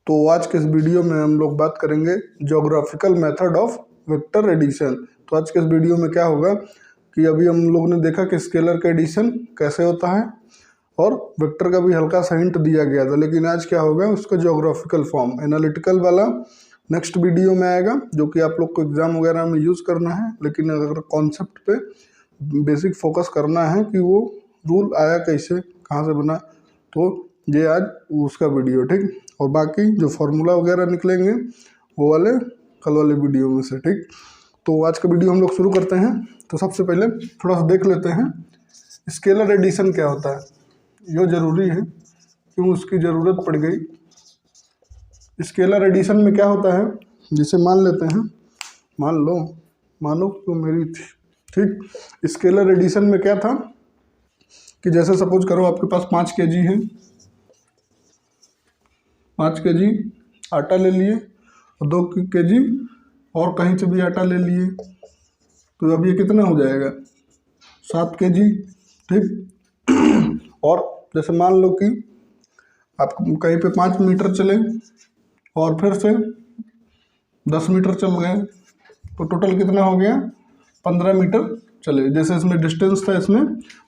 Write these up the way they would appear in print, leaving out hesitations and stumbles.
तो आज के इस वीडियो में हम लोग बात करेंगे geographical method of vector addition. तो आज के इस वीडियो में क्या होगा कि अभी हम लोग ने देखा कि स्केलर का एडिशन कैसे होता है और वेक्टर का भी हल्का सा हिंट दिया गया था, लेकिन आज क्या होगा उसका ज्योग्राफिकल फॉर्म एनालिटिकल वाला नेक्स्ट वीडियो में आएगा, जो कि आप लोग को एग्जाम वगैरह में यूज़ करना है। लेकिन अगर कॉन्सेप्ट पे बेसिक फोकस करना है कि वो रूल आया कैसे, कहाँ से बना, तो ये आज उसका वीडियो, ठीक। और बाकी जो फार्मूला वगैरह निकलेंगे वो वाले कल वाले वीडियो में से, ठीक। तो आज का वीडियो हम लोग शुरू करते हैं। तो सबसे पहले थोड़ा सा देख लेते हैं स्केलर एडिशन क्या होता है, ये ज़रूरी है, क्यों उसकी ज़रूरत पड़ गई। स्केलर एडिशन में क्या होता है, जिसे मान लेते हैं, मानो तो मेरी थी, ठीक। स्केलर एडिशन में क्या था कि जैसे सपोज करो आपके पास 5 kg है, 5 kg आटा ले लिए और 2 kg और कहीं से भी आटा ले लिए, तो अब ये कितना हो जाएगा 7 kg, ठीक। और जैसे मान लो कि आप कहीं पे 5 मीटर चले और फिर से 10 मीटर चल गए, तो टोटल कितना हो गया 15 मीटर चले। जैसे इसमें डिस्टेंस था, इसमें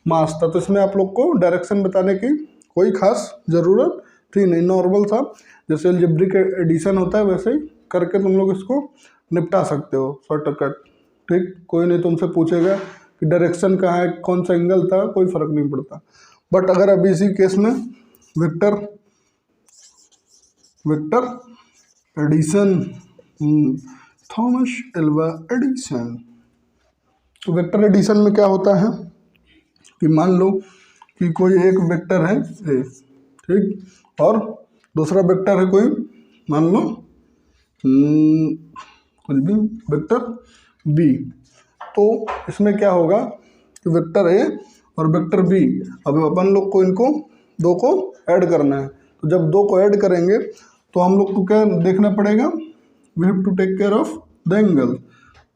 मास था, तो इसमें आप लोग को डायरेक्शन बताने की कोई खास ज़रूरत थी नहीं, नॉर्मल था। जैसे अलजेब्रिक एडिशन होता है वैसे ही करके तुम लोग इसको निपटा सकते हो शॉर्टकट, ठीक। कोई नहीं तुमसे पूछेगा कि डायरेक्शन कहाँ है, कौन सा एंगल था, कोई फ़र्क नहीं पड़ता। बट अगर अभी इसी केस में vector addition, Thomas Alva Edison, तो वेक्टर एडिशन में क्या होता है कि मान लो कि कोई एक वेक्टर है ए, ठीक, और दूसरा वेक्टर है कोई, मान लो कुछ भी वेक्टर बी। तो इसमें क्या होगा कि वेक्टर ए और वेक्टर बी, अब अपन लोग को इनको दो को ऐड करना है। तो जब दो को ऐड करेंगे तो हम लोग को क्या देखना पड़ेगा, we have to take care of the angle.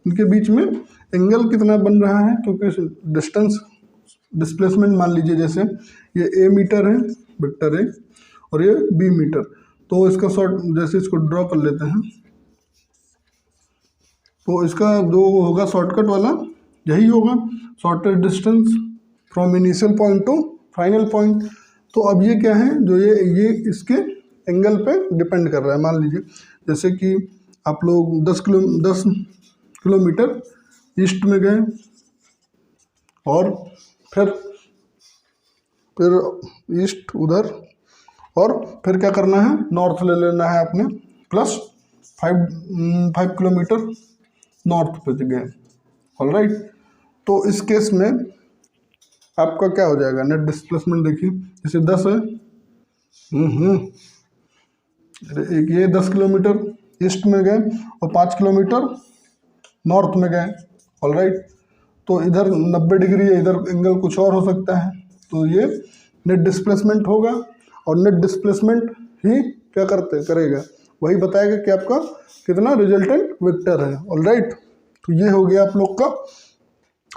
इनके बीच में एंगल कितना बन रहा है, क्योंकि डिस्टेंस डिस्प्लेसमेंट मान लीजिए जैसे ये ए मीटर है वेक्टर ए और ये बी मीटर, तो इसका शॉर्ट जैसे इसको ड्रॉ कर लेते हैं, तो इसका जो होगा शॉर्टकट वाला यही होगा, shortest distance from initial point to final point. तो अब ये क्या है, जो ये इसके एंगल पे डिपेंड कर रहा है। मान लीजिए जैसे कि आप लोग 10 किलोमीटर ईस्ट में गए और फिर ईस्ट उधर, और फिर क्या करना है, नॉर्थ ले लेना है आपने, प्लस 5 किलोमीटर नॉर्थ पे गए, ऑलराइट। तो इस केस में आपका क्या हो जाएगा, नेट डिस्प्लेसमेंट देखिए, जैसे 10 है, एक ये 10 किलोमीटर ईस्ट में गए और 5 किलोमीटर नॉर्थ में गए, ऑलराइट। तो इधर 90 डिग्री है, इधर एंगल कुछ और हो सकता है, तो ये नेट डिस्प्लेसमेंट होगा। और नेट डिस्प्लेसमेंट ही क्या करेगा, वही बताएगा कि आपका कितना रिजल्टेंट वेक्टर है, ऑलराइट। तो ये हो गया आप लोग का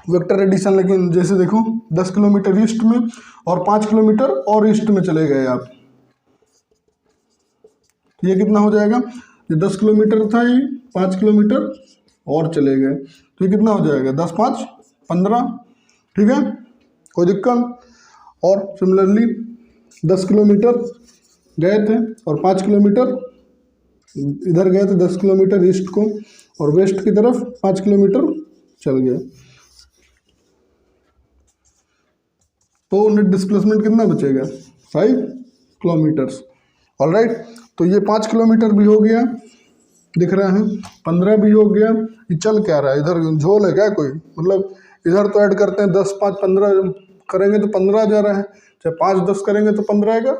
वेक्टर एडिशन। लेकिन जैसे देखो 10 किलोमीटर ईस्ट में और 5 किलोमीटर और ईस्ट में चले गए आप, ये कितना हो जाएगा, ये 10 किलोमीटर था, ये 5 किलोमीटर और चले गए, तो ये कितना हो जाएगा 10 5 15, ठीक है, कोई दिक्कत। और सिमिलरली 10 किलोमीटर गए थे और 5 किलोमीटर इधर गए थे, 10 किलोमीटर ईस्ट को, और वेस्ट की तरफ 5 किलोमीटर चल गए, तो नेट डिस्प्लेसमेंट कितना बचेगा 5 किलोमीटर्स, ऑलराइट। तो ये 5 किलोमीटर भी हो गया, दिख रहा है, 15 भी हो गया। ये चल क्या रहा है, इधर झोल है क्या कोई, मतलब इधर तो ऐड करते हैं 10 5 15 करेंगे तो 15 जा रहा है, चाहे 5 10 करेंगे तो 15 आएगा,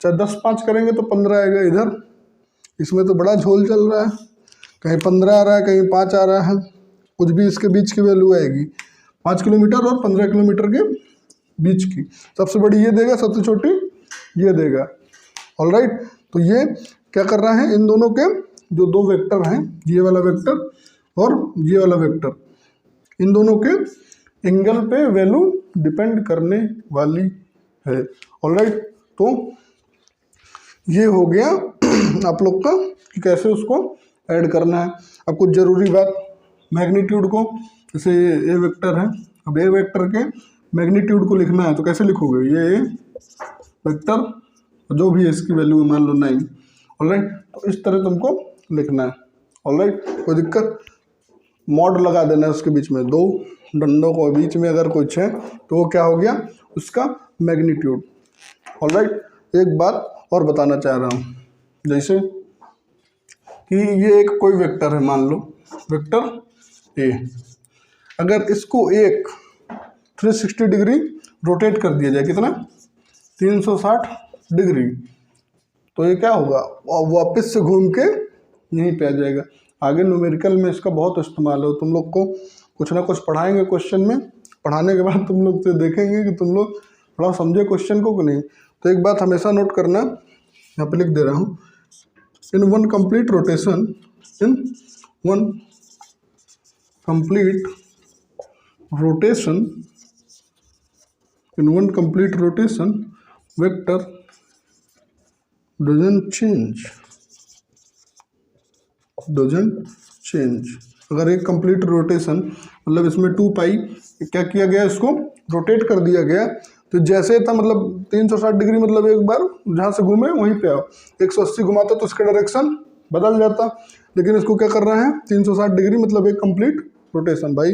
चाहे 10 5 करेंगे तो 15 आएगा। इधर इसमें तो बड़ा झोल चल रहा है, कहीं 15 आ रहा है, कहीं 5 आ रहा है, कुछ भी इसके बीच की वैल्यू आएगी, 5 किलोमीटर और 15 किलोमीटर के बीच की, सबसे बड़ी ये देगा, सबसे छोटी ये देगा, ऑलराइट। तो ये क्या कर रहा है, इन दोनों के जो दो वेक्टर हैं, ये वाला वेक्टर और ये वाला वेक्टर, इन दोनों के एंगल पे वैल्यू डिपेंड करने वाली है, ऑलराइट। तो ये हो गया आप लोग का कि कैसे उसको ऐड करना है। अब कुछ ज़रूरी बात, मैग्नीट्यूड को, जैसे ये वेक्टर है, अब ए वेक्टर के मैग्नीट्यूड को लिखना है तो कैसे लिखोगे, ये वेक्टर जो भी है इसकी वैल्यू मान लो 9, ऑलराइट, तो इस तरह तुमको लिखना है, ऑलराइट, कोई दिक्कत, मॉड लगा देना है उसके बीच में, दो डंडों को बीच में अगर कुछ है तो वो क्या हो गया, उसका मैग्नीट्यूड, ऑलराइट। एक बात और बताना चाह रहा हूँ, जैसे कि ये एक कोई वेक्टर है, मान लो वेक्टर ए, अगर इसको एक 360 डिग्री रोटेट कर दिया जाए, कितना, 360 डिग्री, तो ये क्या होगा, वापस से घूम के यहीं पे आ जाएगा। आगे न्यूमेरिकल में इसका बहुत इस्तेमाल है, तुम लोग को कुछ ना कुछ पढ़ाएंगे क्वेश्चन में, पढ़ाने के बाद तुम लोग से देखेंगे कि तुम लोग थोड़ा समझे क्वेश्चन को कि नहीं। तो एक बात हमेशा नोट करना, यहाँ पे लिख दे रहा हूँ, in one complete rotation, in one complete rotation, in one complete rotation vector doesn't change। अगर एक कंप्लीट रोटेशन मतलब इसमें 2 पाई क्या किया गया, इसको रोटेट कर दिया गया, तो जैसे था मतलब 360 डिग्री, मतलब एक बार जहाँ से घूमे वहीं पे आओ, 180 घुमाता तो उसका डायरेक्शन बदल जाता, लेकिन इसको क्या कर रहा है, 360 डिग्री मतलब एक कंप्लीट रोटेशन। भाई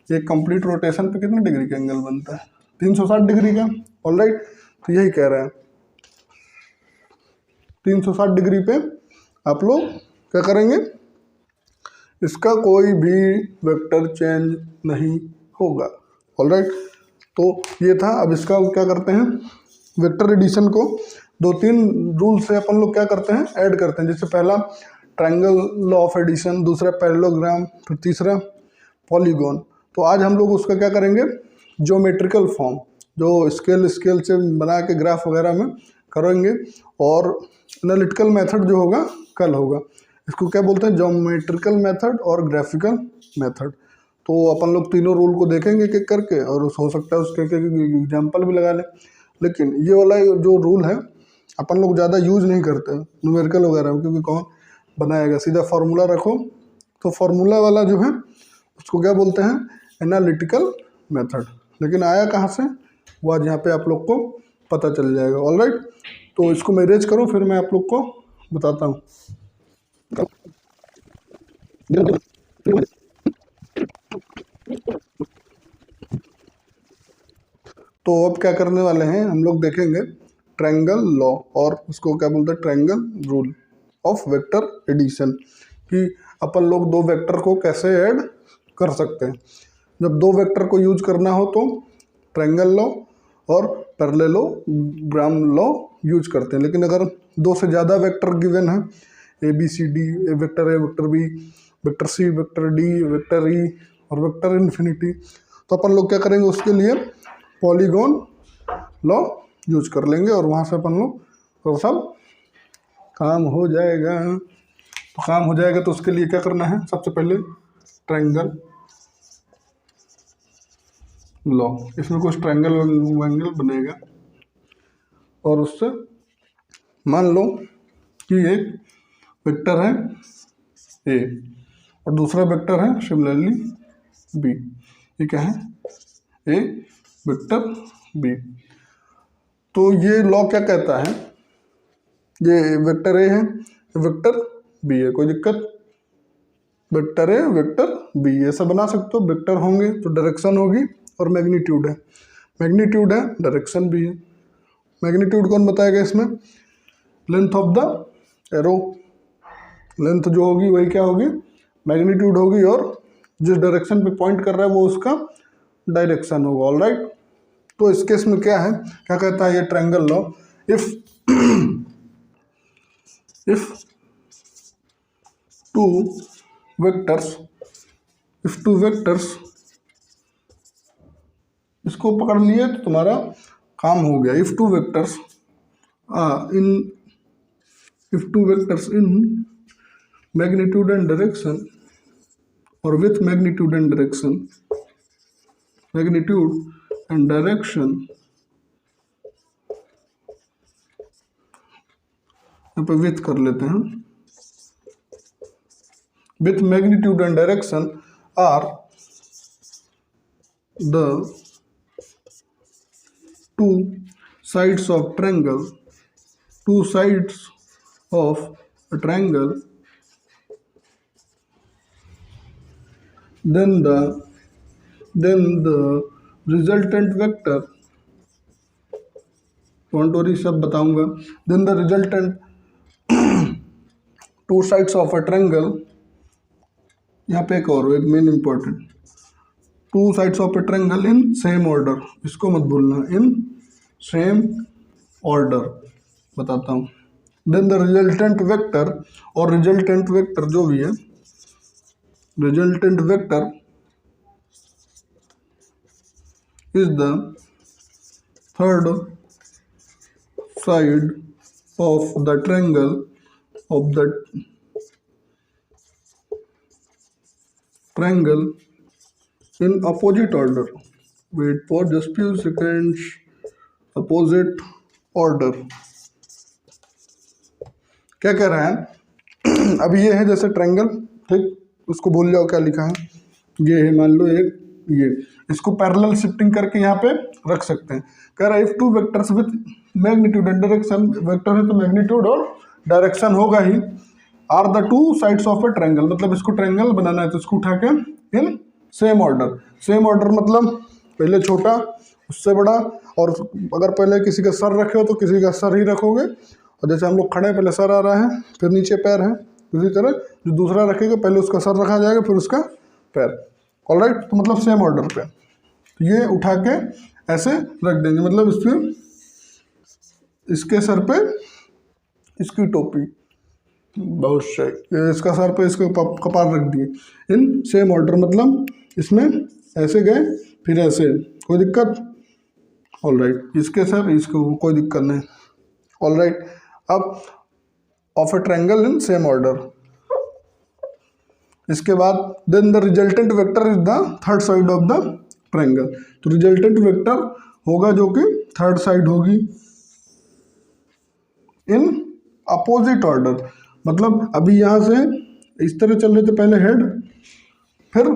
एक कंप्लीट रोटेशन पे कितने डिग्री का एंगल बनता है, 360 डिग्री का, ऑलराइट, तो यही कह रहे हैं 360 डिग्री पे आप लोग क्या करेंगे, इसका कोई भी वेक्टर चेंज नहीं होगा, ऑलराइट। तो ये था, अब इसका क्या करते हैं, वेक्टर एडिशन को 2-3 रूल से अपन लोग क्या करते हैं, ऐड करते हैं। जैसे पहला ट्रायंगल लॉ ऑफ एडिशन, दूसरा पैरेललोग्राम, फिर तीसरा पॉलीगॉन। तो आज हम लोग उसका क्या करेंगे, ज्योमेट्रिकल फॉर्म, जो स्केल से बना के ग्राफ वगैरह में करेंगे, और एनालिटिकल मेथड जो होगा कल होगा। इसको क्या बोलते हैं, ज्योमेट्रिकल मेथड और ग्राफिकल मेथड। तो अपन लोग तीनों रूल को देखेंगे एक करके, और हो सकता है उसके एग्जाम्पल भी लगा लें। लेकिन ये वाला जो रूल है अपन लोग ज़्यादा यूज नहीं करते न्यूमेरिकल वगैरह में, क्योंकि कौन बनाएगा, सीधा फार्मूला रखो। तो फार्मूला वाला जो है उसको क्या बोलते हैं, एनालिटिकल मेथड। लेकिन आया कहाँ से, वो आज यहाँ पे आप लोग को पता चल जाएगा, ऑलराइट। तो इसको मैं अरेंज करूँ, फिर मैं आप लोग को बताता हूँ। तो अब क्या करने वाले हैं, हम लोग देखेंगे ट्रायंगल लॉ, और उसको क्या बोलते हैं, triangle rule of vector addition, कि अपन लोग दो वेक्टर को कैसे ऐड कर सकते हैं। जब दो वेक्टर को यूज करना हो तो ट्रायंगल लॉ और पैरेललोग्राम लॉ यूज करते हैं। लेकिन अगर दो से ज़्यादा वेक्टर गिवन है, A B C D, vector A, vector B, vector C, vector D, vector E और वेक्टर इन्फिनिटी, तो अपन लोग क्या करेंगे, उसके लिए पॉलीगॉन लॉ यूज कर लेंगे, और वहाँ से अपन लोग तो सब काम हो जाएगा। तो काम हो जाएगा तो उसके लिए क्या करना है, सबसे पहले ट्रायंगल लॉ, इसमें कुछ ट्रायंगल वैंगल बनेगा, और उससे मान लो कि एक वेक्टर है ए और दूसरा वेक्टर है सिमिलरली बी। ये क्या है, ए वेक्टर बी। तो ये लॉ क्या कहता है, ये वेक्टर ए है, वेक्टर बी है, कोई दिक्कत, वेक्टर ए वेक्टर बी ऐसा बना सकते हो। वेक्टर होंगे तो डायरेक्शन होगी और मैग्नीट्यूड है, मैग्नीट्यूड है डायरेक्शन भी है। मैग्नीट्यूड कौन बताएगा इसमें, length of the arrow, length जो होगी वही क्या होगी, मैग्नीट्यूड होगी, और जिस डायरेक्शन पे पॉइंट कर रहा है वो उसका डायरेक्शन होगा, ऑलराइट। तो इस केस में क्या है, क्या कहता है ये triangle law, if two vectors इसको पकड़ लिए तो तुम्हारा काम हो गया। If two vectors in magnitude and direction, और विथ मैग्नीट्यूड एंड डायरेक्शन यहाँ पे विथ कर लेते हैं, with magnitude and direction are the two sides of triangle, two sides of a triangle, then the resultant vector, कॉन्टोरी सब बताऊंगा, then the resultant two sides of a triangle, यहाँ पे एक और एक main important, two sides of a triangle in same order, इसको मत भूलना, इन सेम ऑर्डर बताता हूँ। देन द रिजल्टेंट वेक्टर, और रिजल्टेंट वेक्टर जो भी है, resultant vector is the third side of the triangle of the triangle in opposite order. Wait for just few seconds. Opposite order क्या कह रहा है? अब ये है जैसे ट्रायंगल, ठीक, उसको भूल जाओ क्या लिखा है, ये है मान लो एक, ये इसको पैरेलल शिफ्टिंग करके यहाँ पे रख सकते हैं। कह रहा है if two vectors with magnitude and direction, vector है तो मैग्नीट्यूड और डायरेक्शन होगा ही, are the two sides of a triangle, मतलब इसको ट्रायंगल बनाना है तो इसको उठा के in same order. Same order मतलब पहले छोटा उससे बड़ा, और अगर पहले किसी का सर रखे हो तो किसी का सर ही रखोगे, और जैसे हम लोग खड़े हैं पहले सर आ रहा है फिर नीचे पैर है, इसी तरह जो दूसरा रखेगा पहले उसका सर रखा जाएगा फिर उसका पैर। ऑलराइट, तो मतलब सेम ऑर्डर पे, तो ये उठा के ऐसे रख देंगे, मतलब इसमें इसके सर पे इसकी टोपी, बहुत सही, इसका सर पे इसका कपार रख दिए, इन सेम ऑर्डर, मतलब इसमें ऐसे गए फिर ऐसे, कोई दिक्कत? ऑलराइट, इसके सर इसको कोई दिक्कत नहीं। ऑलराइट, अब of a triangle in same order, इसके बाद then the resultant vector is the third side of the triangle, तो रिजल्टेंट वेक्टर होगा जो कि थर्ड साइड होगी इन अपोजिट ऑर्डर, मतलब अभी यहाँ से इस तरह चल रहे थे, पहले हेड, फिर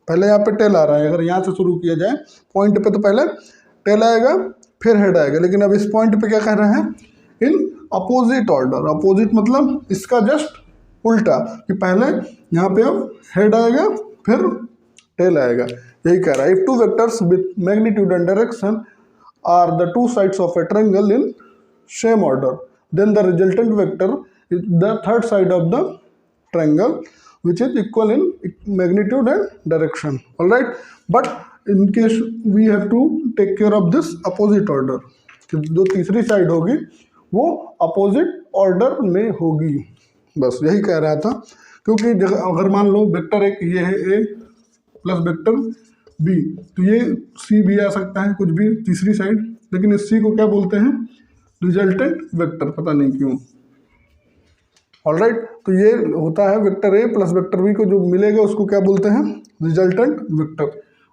पहले यहाँ पे टेल आ रहा है, अगर यहाँ से शुरू किया जाए पॉइंट पे तो पहले टेल आएगा फिर हेड आएगा, लेकिन अब इस पॉइंट पे क्या कह रहे हैं? इन अपोजिट ऑर्डर। अपोजिट मतलब इसका जस्ट उल्टा, कि पहले यहाँ पे अब हेड आएगा फिर टेल आएगा, यही कह रहा है। If two vectors with magnitude and direction are the two sides of a triangle in same order, then the resultant vector is the third side of the triangle which is equal in magnitude and direction. All right, but in case we have to take care of this opposite order, जो तीसरी side होगी वो opposite order में होगी, बस यही कह रहा था। क्योंकि अगर मान लो वेक्टर एक ये है ए प्लस वेक्टर बी, तो ये सी भी आ सकता है कुछ भी तीसरी साइड, लेकिन इस सी को क्या बोलते हैं? रिजल्टेंट वेक्टर, पता नहीं क्यों। ऑलराइट, तो ये होता है vector A plus vector B को जो मिलेगा उसको क्या बोलते हैं? Resultant vector.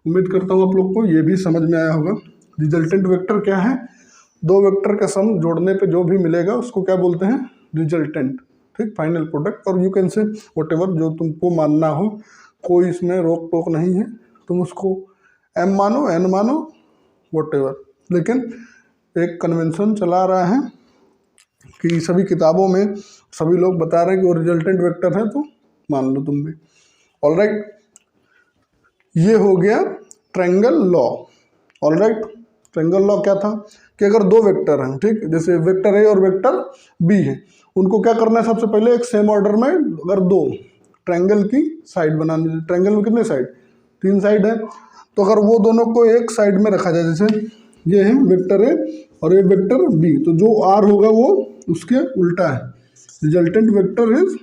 उम्मीद करता हूँ आप लोग को ये भी समझ में आया होगा। रिजल्टेंट वेक्टर क्या है? दो वेक्टर का सम जोड़ने पे जो भी मिलेगा उसको क्या बोलते हैं? रिजल्टेंट, ठीक, फाइनल प्रोडक्ट। और यू कैन से व्हाटएवर जो तुमको मानना हो, कोई इसमें रोक टोक नहीं है, तुम उसको एम मानो एन मानो व्हाटएवर, लेकिन एक कन्वेंशन चला रहा है कि सभी किताबों में सभी लोग बता रहे हैं कि वो रिजल्टेंट वेक्टर है, तो मान लो तुम भी। ऑलराइट, ये हो गया triangle law. Alright, triangle law क्या था कि अगर दो वेक्टर हैं, ठीक, जैसे वेक्टर ए और वेक्टर बी है, उनको क्या करना है? सबसे पहले एक सेम ऑर्डर में अगर दो ट्रायंगल की साइड बनानी है, ट्रायंगल में कितने साइड? तीन साइड है, तो अगर वो दोनों को एक साइड में रखा जाए, जैसे ये है वेक्टर ए और ये वेक्टर बी, तो जो आर होगा वो उसके उल्टा है, रिजल्टेंट वेक्टर इज,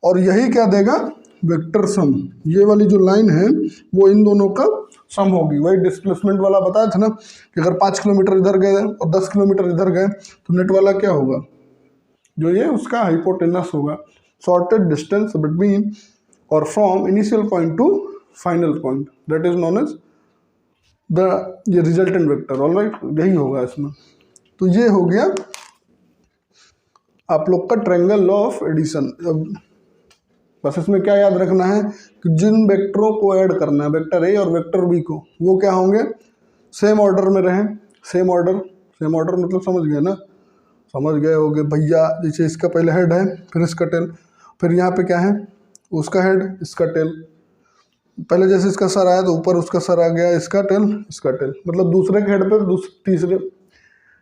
और यही क्या देगा? Vector sum. ये वाली जो लाइन है वो इन दोनों का सम होगी। वही डिस्प्लेसमेंट वाला बताया था ना कि अगर 5 किलोमीटर इधर गए और 10 किलोमीटर इधर गए तो नेट वाला क्या होगा? जो ये उसका हाइपोटेनस होगा, शॉर्टेड डिस्टेंस बिटवीन और from initial point to final point, that is known as ये रिजल्टेंट वेक्टर। ऑलराइट, यही होगा इसमें। तो ये हो गया आप लोग का ट्रायंगल लॉ ऑफ एडिशन। बस इसमें क्या याद रखना है कि जिन वेक्टरों को ऐड करना है, वेक्टर ए और वेक्टर बी को, वो क्या होंगे, सेम ऑर्डर में रहें। सेम ऑर्डर मतलब समझ गए ना, समझ गए होगे भैया। जैसे इसका पहले हेड है, फिर इसका टेल, फिर यहाँ पे क्या है, उसका हेड इसका टेल। पहले जैसे इसका सर आया तो ऊपर उसका सर आ गया, इसका टेल इसका टेल, मतलब दूसरे के हेड पे तीसरे,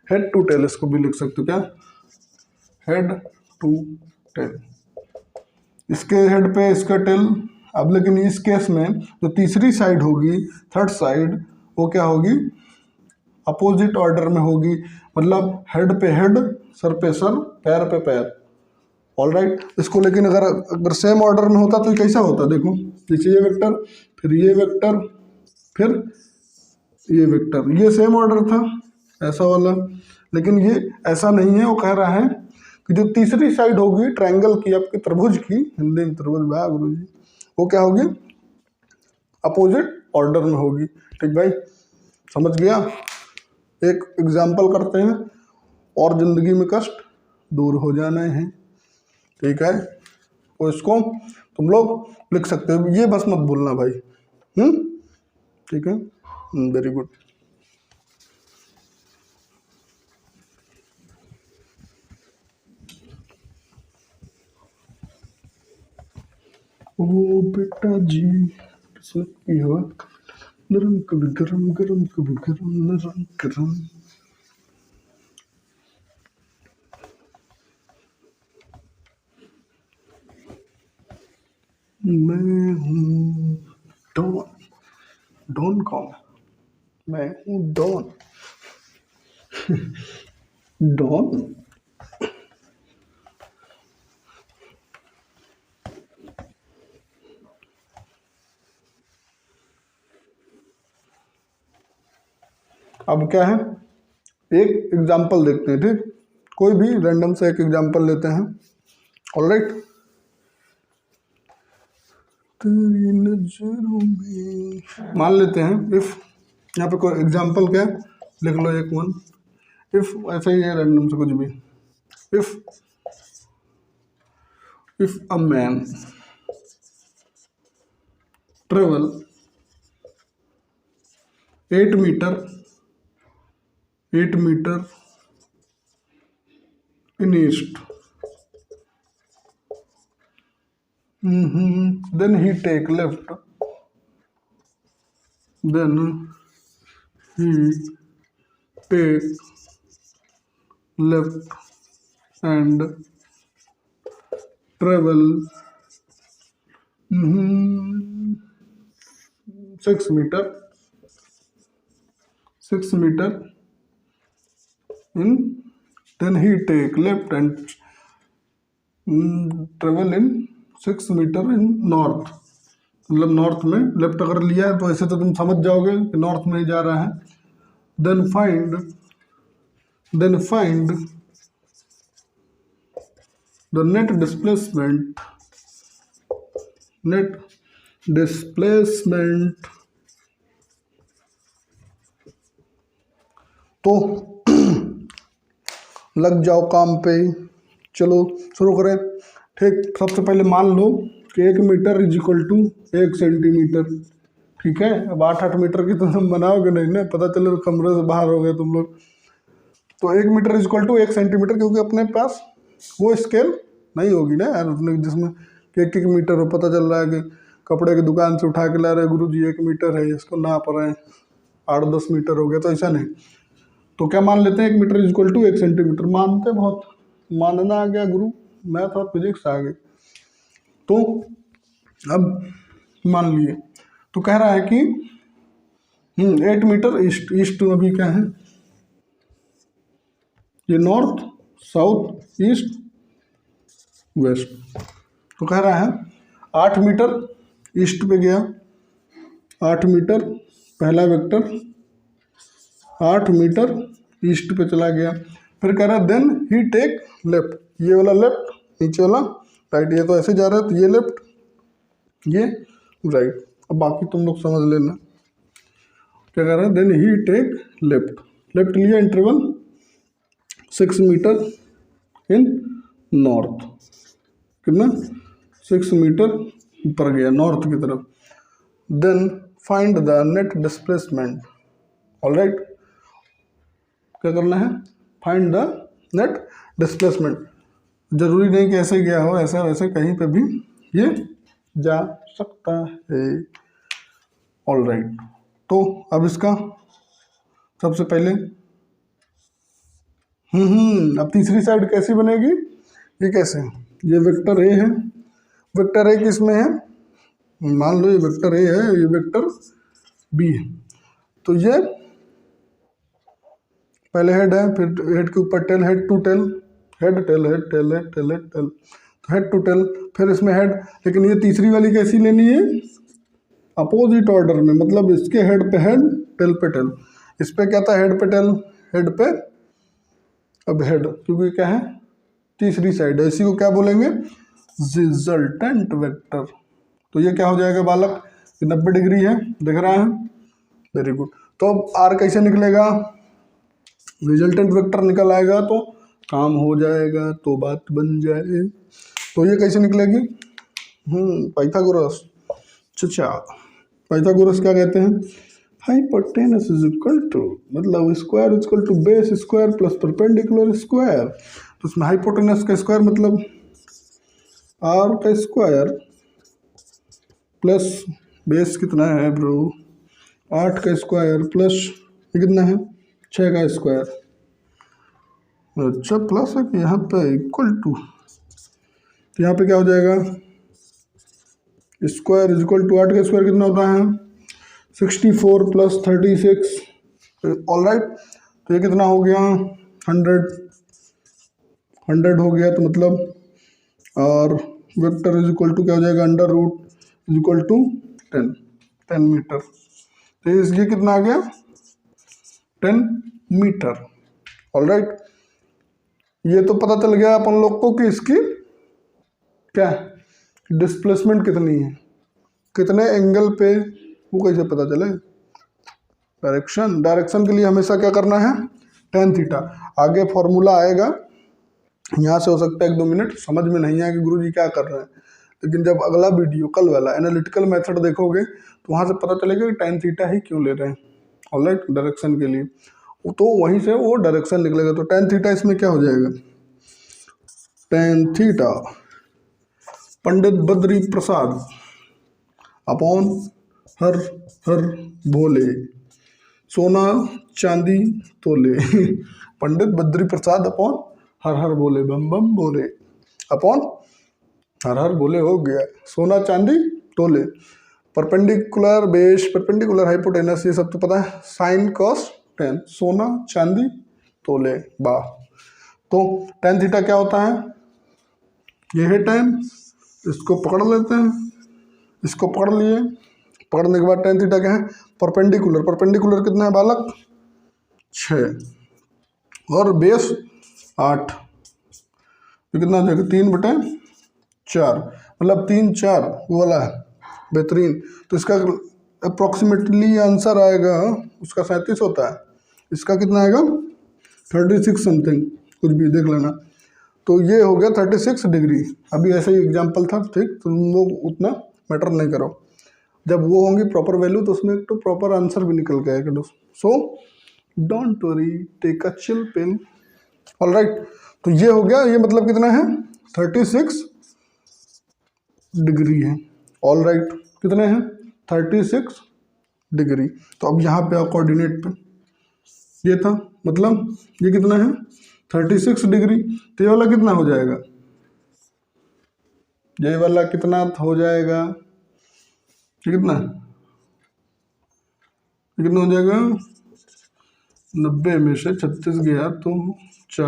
हेड टू टेल इसको भी लिख सकते हो, क्या, हेड टू टेल। इसके हेड पे इसका टेल। अब लेकिन इस केस में जो तीसरी साइड होगी, थर्ड साइड, वो क्या होगी, अपोजिट ऑर्डर में होगी। मतलब हेड पे हेड, सर पे सर, पैर पे पैर। All right. इसको लेकिन अगर सेम ऑर्डर में होता तो कैसा होता, देखो, जैसे ये वेक्टर, फिर ये वेक्टर, फिर ये वेक्टर, ये सेम ऑर्डर था ऐसा वाला। लेकिन ये ऐसा नहीं है। वो कह रहा है कि जो तीसरी साइड होगी ट्रायंगल की, आपके त्रिभुज की, हिंदी में त्रिभुज भाई गुरु जी, वो क्या होगी, अपोजिट ऑर्डर में होगी। ठीक भाई, समझ गया। एक एग्जाम्पल करते हैं और जिंदगी में कष्ट दूर हो जाना है। ठीक है, तो इसको तुम लोग लिख सकते हो, ये बस मत भूलना भाई। ठीक है, वेरी गुड। ओ बेटा जी, किस्मत की हो, नरम कभी गरम, गरम कभी गरम, नरम गरम। मैं हूँ डॉन। डॉन कौन है? मैं हूँ डॉन। डॉन अब क्या है, एक एग्जाम्पल देखते हैं। ठीक, कोई भी रैंडम से एक एग्जाम्पल लेते हैं। ऑलराइट, तेरी नजरों में मान लेते हैं, इफ, यहाँ पे कोई एग्जाम्पल क्या है, लिख लो एक वन। इफ ऐसा ही है रैंडम से कुछ भी। If a man travel 8 metre in east, then he take left, then he take left and travel 6 meter in, then he take left and travel in 6 meter in north। मतलब north में left अगर लिया है तो ऐसे तो तुम समझ जाओगे कि नॉर्थ में ही जा रहा है। Then find the net displacement तो लग जाओ काम पे, चलो शुरू करें। ठीक, सबसे पहले मान लो कि 1 metre is equal to 1 centimetre. ठीक है, अब 8 मीटर की तो तुम बनाओगे नहीं ना, पता चले कमरे से बाहर हो गए तुम लोग। तो 1 metre is equal to 1 centimetre, क्योंकि अपने पास वो स्केल नहीं होगी ना यार, उसने जिसमें 1 मीटर हो। पता चल रहा है कि कपड़े की दुकान से उठा के ला रहे, गुरु जी 1 मीटर है, इसको नाप रहे हैं, 8-10 मीटर हो गया, तो ऐसा नहीं। तो क्या मान लेते हैं, 1 metre is equal to 1 centimetre. मानते बहुत, मानना आ गया गुरु, मैथ और फिजिक्स आ गए। तो अब मान लिए, तो कह रहा है कि 8 मीटर ईस्ट अभी क्या है, ये नॉर्थ, साउथ, ईस्ट, वेस्ट। तो कह रहा है 8 मीटर ईस्ट पे गया, 8 मीटर पहला वेक्टर 8 मीटर ईस्ट पे चला गया। फिर कह रहा है देन ही टेक लेफ्ट, ये वाला लेफ्ट, नीचे वाला राइट। ये तो ऐसे जा रहा है तो ये लेफ्ट, ये राइट। अब बाकी तुम लोग समझ लेना क्या कह रहा है। देन ही टेक लेफ्ट लिया इंटरवल 6 मीटर इन नॉर्थ, कितना 6 मीटर ऊपर गया नॉर्थ की तरफ। Then find the net displacement. Alright, क्या करना है, फाइंड द नेट डिस्प्लेसमेंट। जरूरी नहीं कि ऐसे गया हो, ऐसा वैसे कहीं पे भी ये जा सकता है। ऑलराइट, तो अब इसका सबसे पहले अब तीसरी साइड कैसी बनेगी, ये कैसे, ये वेक्टर ए है, वेक्टर ए किस में है, मान लो ये वेक्टर ए है, ये वेक्टर बी है। तो ये पहले हेड है, फिर हेड के ऊपर tail, head to tail, head tail, head tail, head tail, head tail, तो हेड टू टेल, फिर इसमें हेड। लेकिन ये तीसरी वाली कैसी लेनी है, अपोजिट ऑर्डर में, मतलब इसके हेड पे हेड, टेल पे टेल। इस पे क्या था, हेड पे टेल, हेड पे अब हेड, क्योंकि क्या है तीसरी साइड है। इसी को क्या बोलेंगे, रिजल्टेंट वेक्टर। तो ये क्या हो जाएगा बालक, 90 डिग्री है, दिख रहा है, वेरी गुड। तो अब आर कैसे निकलेगा, रिजल्टेंट वेक्टर निकल आएगा तो काम हो जाएगा, तो बात बन जाए। तो ये कैसे निकलेगी, पाइथागोरस। चचा, पाइथागोरस क्या कहते हैं, हाइपोटेनस इज इक्वल टू, मतलब square is equal to base square plus perpendicular square. तो उसमें हाइपोटेनस का स्क्वायर मतलब आर का स्क्वायर प्लस बेस कितना है ब्रो, 8 का स्क्वायर प्लस ये कितना है 6 का स्क्वायर। अच्छा, प्लस है कि यहाँ पे इक्वल टू, तो यहाँ पे क्या हो जाएगा, स्क्वायर इज इक्वल टू 8 का स्क्वायर कितना होता है 64 प्लस 36। ऑलराइट, तो ये कितना हो गया 100 हो गया। तो मतलब और वेक्टर इज इक्वल टू क्या हो जाएगा, under root is equal to 10 metre. तो ये कितना आ गया 10 मीटर। ऑलराइट, ये तो पता चल गया अपन लोग को कि इसकी क्या डिस्प्लेसमेंट कितनी है, कितने एंगल पे, वो कैसे पता चले, डायरेक्शन के लिए हमेशा क्या करना है, tan थीटा। आगे फॉर्मूला आएगा, यहाँ से हो सकता है 1-2 मिनट समझ में नहीं आया कि गुरुजी क्या कर रहे हैं, लेकिन जब अगला वीडियो कल वाला एनालिटिकल मेथड देखोगे तो वहाँ से पता चलेगा कि tan थीटा ही क्यों ले रहे हैं। ऑलराइट, डायरेक्शन के लिए, तो वहीं से वो डायरेक्शन निकलेगा। तो tan थीटा इसमें क्या हो जाएगा, tan theta Pandit Badri Prasad upon her हर भोले, सोना चांदी तोले पंडित बद्री प्रसाद अपॉन हर हर भोले, बम बम भोले, अपॉन हर हर भोले हो गया, सोना चांदी तोले। परपेंडिकुलर बेस, परपेंडिकुलर हाइपोटेनस, ये सब तो पता है, साइन कॉस टेन, सोना चांदी तोले, वाह। तो tan थीटा क्या होता है, ये है tan, इसको पकड़ लेते हैं, इसको पकड़ लिए, पकड़ने के बाद tan थीटा क्या है, परपेंडिकुलर, परपेंडिकुलर कितना है बालक 6 और बेस 8, तो कितना हो जाएगा 3/4, मतलब 3-4 वो वाला है, बेहतरीन। तो इसका अप्रॉक्सीमेटली आंसर आएगा, उसका 37 होता है, इसका कितना आएगा 36 समथिंग, कुछ भी देख लेना। तो ये हो गया 36 डिग्री। अभी ऐसा ही एग्जाम्पल था, ठीक, तुम लोग उतना मैटर नहीं करो, जब वो होंगी प्रॉपर वैल्यू तो उसमें तो प्रॉपर आंसर भी निकल के आएगा दोस्त। So don't worry, take a chill pill. Alright, तो ये हो गया, ये मतलब कितना है 36 डिग्री है। ऑलराइट, कितने हैं 36 डिग्री। तो अब यहाँ पे कोऑर्डिनेट पे ये था, मतलब ये कितना है 36 डिग्री। तो ये वाला कितना हो जाएगा, ये वाला कितना हो जाएगा, ये कितना हो जाएगा 90 में से 36 गया तो 4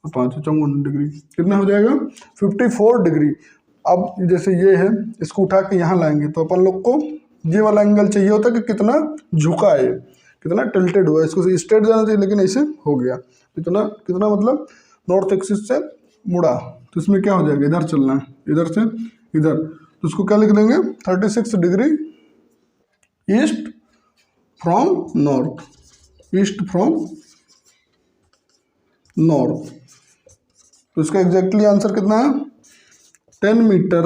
और 5 54 डिग्री, कितना हो जाएगा 54 डिग्री। अब जैसे ये है, इसको उठा के यहाँ लाएंगे तो अपन लोग को ये वाला एंगल चाहिए होता है कि कितना झुका है, कितना टिल्टेड हुआ है, इसको स्ट्रेट जाना चाहिए लेकिन ऐसे हो गया, इतना कितना मतलब नॉर्थ एक्सिस से मुड़ा, तो इसमें क्या हो जाएगा, इधर चलना है, इधर से इधर, तो उसको क्या लिख देंगे 36 degree east from north, east from north. तो इसका एग्जैक्टली आंसर कितना है? 10 metre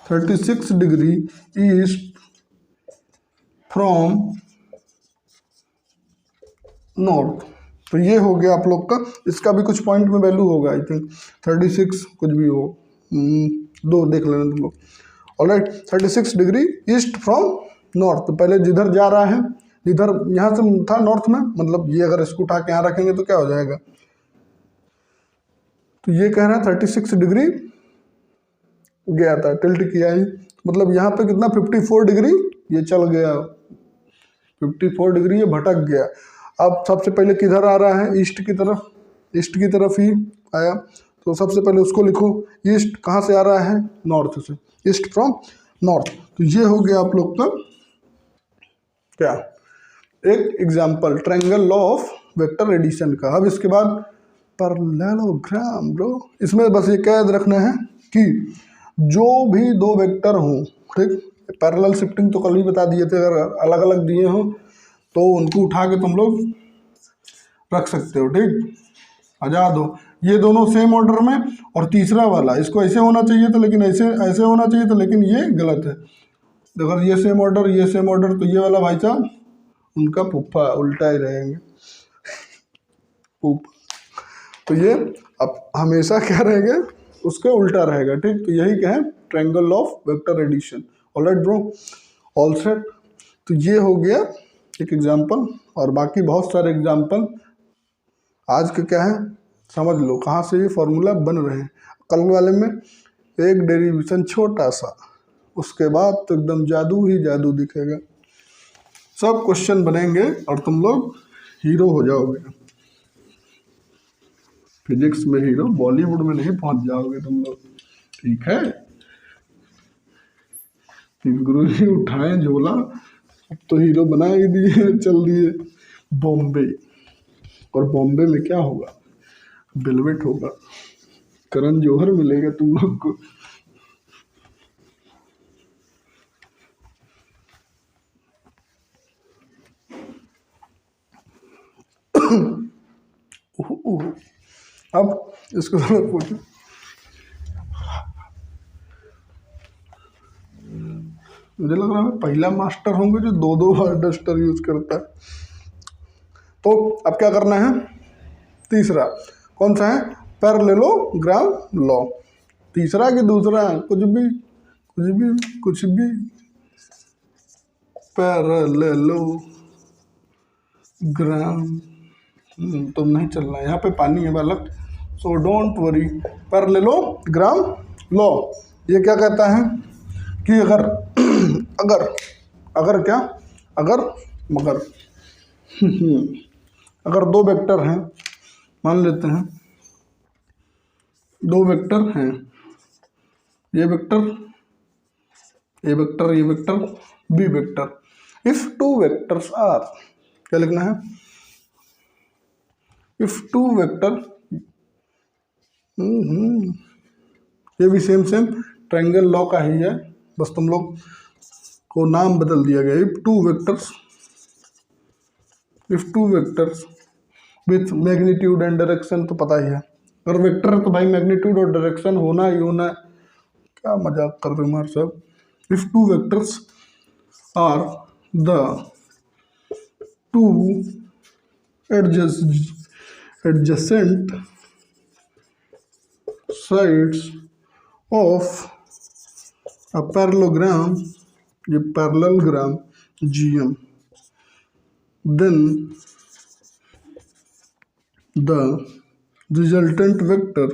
36 degree east from north. तो ये हो गया आप लोग का। इसका भी कुछ पॉइंट में वैल्यू होगा, आई थिंक 36 कुछ भी हो, दो देख लेना तुम लोग। Alright, 36 degree east from north. तो पहले जिधर जा रहा है, जिधर यहाँ से था नॉर्थ में, मतलब ये अगर इसको उठा के यहाँ रखेंगे तो क्या हो जाएगा? तो ये कह रहा है 36 डिग्री गया था, टिल्ट किया ही, मतलब यहाँ पे कितना 54 डिग्री ये चल गया, 54 डिग्री ये भटक गया। अब सबसे पहले किधर आ रहा है? ईस्ट की तरफ, ईस्ट की तरफ ही आया। तो सबसे पहले उसको लिखो, ईस्ट कहाँ से आ रहा है? नॉर्थ से, ईस्ट फ्रॉम नॉर्थ। तो ये हो गया आप लोग का क्या, एक example triangle law of vector addition का। अब इसके बाद पैरेललोग्राम ब्रो, इसमें बस ये क्या याद रखना है कि जो भी दो वेक्टर हों, ठीक, पैरेलल शिफ्टिंग तो कल ही बता दिए थे, अगर अलग अलग दिए हों तो उनको उठा के तुम लोग रख सकते हो, ठीक, आजाद हो। ये दोनों सेम ऑर्डर में, और तीसरा वाला इसको ऐसे होना चाहिए था लेकिन ऐसे ऐसे होना चाहिए था, लेकिन ये गलत है। अगर ये सेम ऑर्डर, ये सेम ऑर्डर, तो ये वाला भाई साहब उनका पुप्पा उल्टा ही रहेंगे, पुप्पा। तो ये अब हमेशा क्या रहेगा? उसका उल्टा रहेगा, ठीक। तो यही क्या है? Triangle of vector addition. Alright bro, all set. तो ये हो गया एक एग्जाम्पल, और बाकी बहुत सारे एग्जाम्पल आज के क्या है समझ लो, कहाँ से ये फॉर्मूला बन रहे हैं। कल वाले में एक डेरिवेशन छोटा सा, उसके बाद तो एकदम जादू ही जादू दिखेगा, सब क्वेश्चन बनेंगे और तुम लोग हीरो हो जाओगे। फिजिक्स में हीरो, बॉलीवुड में नहीं पहुंच जाओगे तुम लोग, ठीक है। गुरु जी उठाए झोला, अब तो हीरो बना ही दिए, चल दिए बॉम्बे। और बॉम्बे में क्या होगा? वेलवेट होगा, करण जौहर मिलेगा तुम लोग को। अब इसको थोड़ा पूछो, मुझे लग रहा है पहला मास्टर होंगे जो दो दो बार डस्टर यूज करता है। तो अब क्या करना है? तीसरा कौन सा है? Parallelogram law. तीसरा कि दूसरा? कुछ भी कुछ भी कुछ भी, पैरेललोग्राम। तुम नहीं चलना, यहाँ पे पानी है बालक, सो डोंट वरी। पैरेललोग्राम लॉ ये क्या कहता है कि अगर अगर अगर क्या, अगर मगर अगर दो वेक्टर हैं, मान लेते हैं दो वेक्टर हैं, ये वेक्टर, ए वेक्टर, ये vector, B vector. If two vectors are, क्या लिखना है? इफ टू वेक्टर, ये भी सेम सेम ट्रायंगल लॉ का ही है, बस तुम लोग को नाम बदल दिया गया। If two vectors with magnitude and direction, तो पता ही है, अगर वेक्टर है तो भाई मैग्नीट्यूड और डायरेक्शन होना ही होना है। क्या मजाक कर रहे हो हमारे साहब? If two vectors are the two adjacent sides of a parallelogram, ये parallelogram GM, then the resultant vector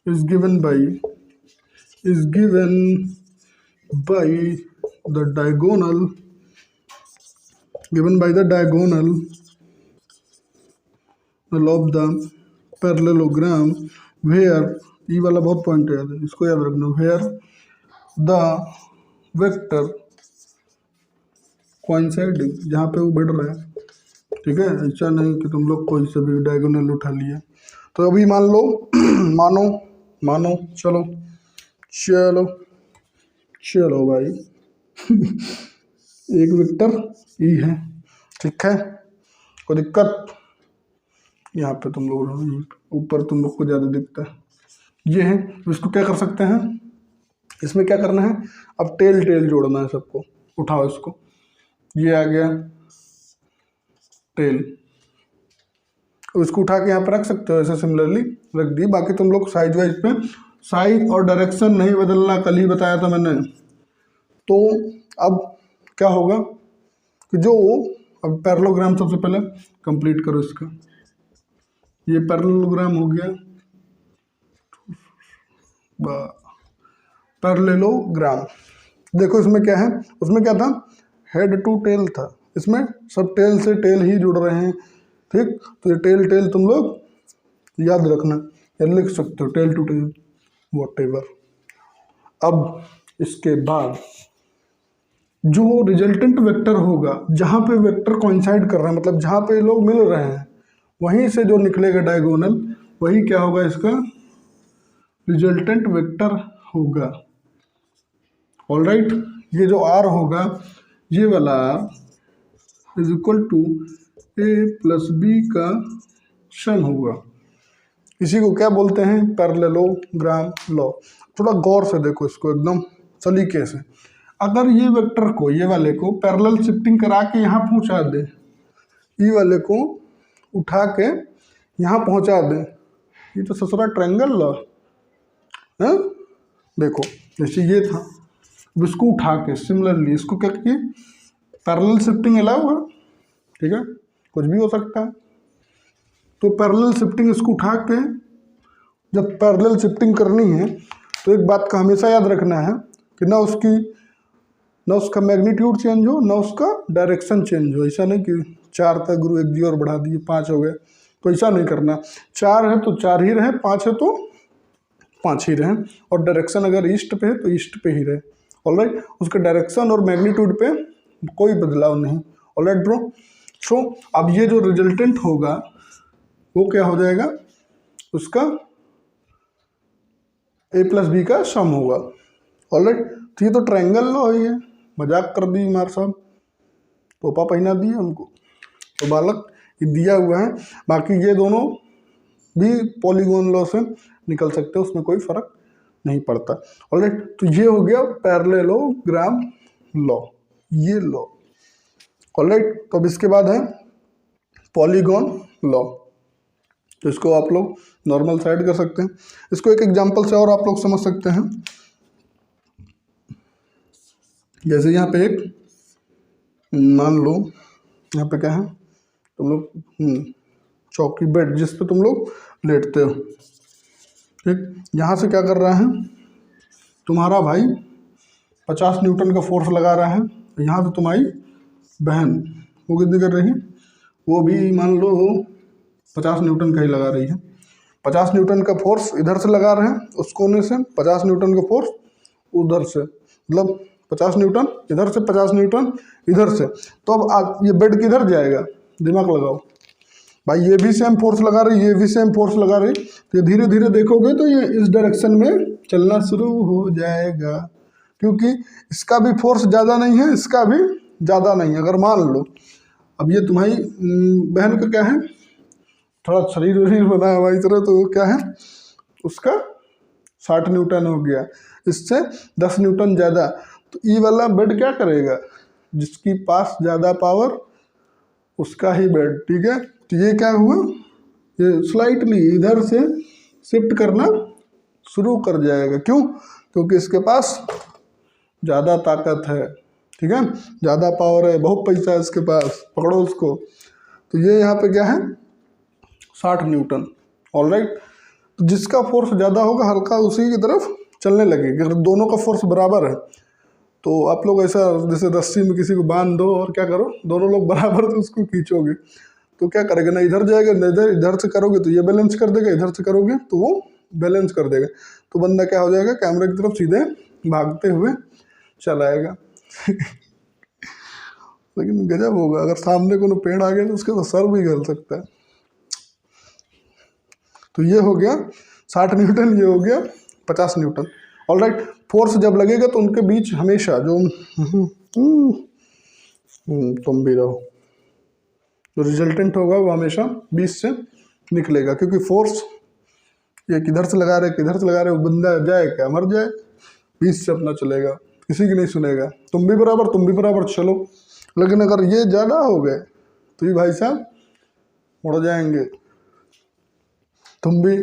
is given by the diagonal of the parallelogram where, ये वाला बहुत पॉइंट है, इसको याद रखना, where the vector coinciding, जहाँ पे वो बढ़ रहा है, ठीक है। ऐसा नहीं कि तुम लोग कोई से भी डायगोनल उठा लिया। तो अभी मान लो मानो चलो चलो चलो भाई, एक वेक्टर ई है, ठीक है, कोई दिक्कत? यहाँ पे तुम लोग ऊपर तुम लोग को ज़्यादा दिखता है, ये है। इसको क्या कर सकते हैं, इसमें क्या करना है, अब टेल टेल जोड़ना है सबको। उठाओ इसको, ये आ गया टेल, अब इसको उठा के यहाँ पर रख सकते हो, ऐसे सिमिलरली रख दी। बाकी तुम लोग साइज वाइज पे साइज और डायरेक्शन नहीं बदलना, कल ही बताया था मैंने। तो अब क्या होगा कि जो अब पैरेललोग्राम सबसे पहले कंप्लीट करो इसका, ये पैरेललोग्राम हो गया, पैरेललोग्राम। देखो इसमें क्या है, उसमें क्या था, हेड टू टेल था, इसमें सब टेल से टेल ही जुड़ रहे हैं, ठीक। तो ये टेल टेल तुम लोग याद रखना या लिख सकते हो, टेल टू टेल व्हाटएवर। अब इसके बाद जो रिजल्टेंट वेक्टर होगा, जहाँ पे वेक्टर कोइंसाइड कर रहे हैं, मतलब जहाँ पे लोग मिल रहे हैं, वहीं से जो निकलेगा डायगोनल, वही क्या होगा, इसका रिजल्टेंट वेक्टर होगा। ऑलराइट, ये जो आर होगा, ये वाला is equal to A plus B का सम होगा। इसी को क्या बोलते हैं, पैरेललोग्राम लॉ। थोड़ा गौर से देखो इसको एकदम सलीके से। अगर ये वेक्टर को, ये वाले को पैरेलल शिफ्टिंग करा के यहाँ पहुँचा दे, ये वाले को उठा के यहाँ पहुँचा दे, ये तो ससुरा ट्रायंगल लॉ है। देखो जैसे ये था, अब इसको उठा के सिमिलरली इसको क्या किए, पैरेलल शिफ्टिंग अलाउ है, ठीक है, कुछ भी हो सकता है। तो पैरेलल शिफ्टिंग इसको उठा के जब पैरेलल शिफ्टिंग करनी है, तो एक बात का हमेशा याद रखना है कि ना उसका मैग्नीट्यूड चेंज हो, ना उसका डायरेक्शन चेंज हो। ऐसा नहीं कि 4 था गुरु, एक दी और बढ़ा दिए 5 हो गए, तो ऐसा नहीं करना। 4 है तो 4 ही रहे, 5 है तो 5 ही रहे, और डायरेक्शन अगर ईस्ट पे है तो ईस्ट पे ही रहे। ऑलराइट, उसके डायरेक्शन और मैग्नीट्यूड पे कोई बदलाव नहीं। ऑलराइट ब्रो, सो अब ये जो रिजल्टेंट होगा वो क्या हो जाएगा, उसका ए प्लस बी का सम होगा। ऑलराइट, तो ये तो ट्रायंगल लॉ है, ये मजाक कर दी मार साहब, टोपा पहना दिए हमको, तो बालक ये दिया हुआ है। बाकी ये दोनों भी पॉलीगॉन लॉ से निकल सकते हैं, उसमें कोई फर्क नहीं पड़ता। ऑलराइट, तो ये हो गया पैरेललोग्राम लॉ, ये लॉ। ऑलराइट, तो अब इसके बाद है पॉलीगॉन लॉ, तो इसको आप लोग नॉर्मल साइड कर सकते हैं। इसको एक एग्जांपल से और आप लोग समझ सकते हैं। जैसे यहाँ पे एक मान लो, यहाँ पे क्या है, तुम लोग चौकी, बेड जिस पे तुम लोग लेटते हो, ठीक। यहाँ से क्या कर रहा है तुम्हारा भाई, 50 न्यूटन का फोर्स लगा रहा है। यहाँ से तुम्हारी बहन वो कितनी कर रही है, वो भी मान लो 50 न्यूटन का ही लगा रही है। 50 न्यूटन का फोर्स इधर से लगा रहे हैं उस कोने से, 50 न्यूटन का फोर्स उधर से, मतलब 50 न्यूटन इधर से, 50 न्यूटन इधर से। तो अब ये बेड किधर जाएगा, दिमाग लगाओ भाई, ये भी सेम फोर्स लगा रही, ये भी सेम फोर्स लगा रही, तो धीरे धीरे देखोगे तो ये इस डायरेक्शन में चलना शुरू हो जाएगा, क्योंकि इसका भी फोर्स ज़्यादा नहीं है, इसका भी ज़्यादा नहीं है। अगर मान लो अब ये तुम्हारी बहन का क्या है, थोड़ा शरीर वरीर बना है हमारी तरह, तो क्या है उसका 60 न्यूटन हो गया, इससे 10 न्यूटन ज़्यादा। तो ये वाला बेड क्या करेगा, जिसकी पास ज़्यादा पावर उसका ही बेड, ठीक है। तो ये क्या हुआ, ये स्लाइटली इधर से शिफ्ट करना शुरू कर जाएगा। क्यों, क्योंकि इसके पास ज़्यादा ताकत है, ठीक है, ज़्यादा पावर है, बहुत पैसा है इसके पास, पकड़ो उसको। तो ये यहाँ पे क्या है 60 न्यूटन। ऑलराइट, तो जिसका फोर्स ज़्यादा होगा हल्का उसी की तरफ चलने लगेगा। अगर दोनों का फोर्स बराबर है तो आप लोग ऐसा जैसे रस्सी में किसी को बांध दो और क्या करो, दोनों लोग बराबर तो उसको खींचोगे, तो क्या करेगा ना इधर जाएगा ना इधर, इधर से करोगे तो ये बैलेंस कर देगा, इधर से करोगे तो वो बैलेंस कर देगा। तो बंदा क्या हो जाएगा, कैमरे की तरफ सीधे भागते हुए चलाएगा। लेकिन गजब होगा, अगर सामने कोनो पेड़ आ गया तो उसका तो सर भी गल सकता है। तो ये हो गया 60 न्यूटन, ये हो गया 50 न्यूटन। ऑलराइट, फोर्स जब लगेगा तो उनके बीच हमेशा जो तुम भी रहो, जो रिजल्टेंट होगा वो हमेशा बीच से निकलेगा, क्योंकि फोर्स ये किधर से लगा रहे किधर से लगा रहे, वो बंदा जाए क्या मर जाए, बीच से अपना चलेगा, किसी की नहीं सुनेगा। तुम भी बराबर चलो, लेकिन अगर ये ज़्यादा हो गए तो ये भाई साहब उड़ जाएंगे। तुम भी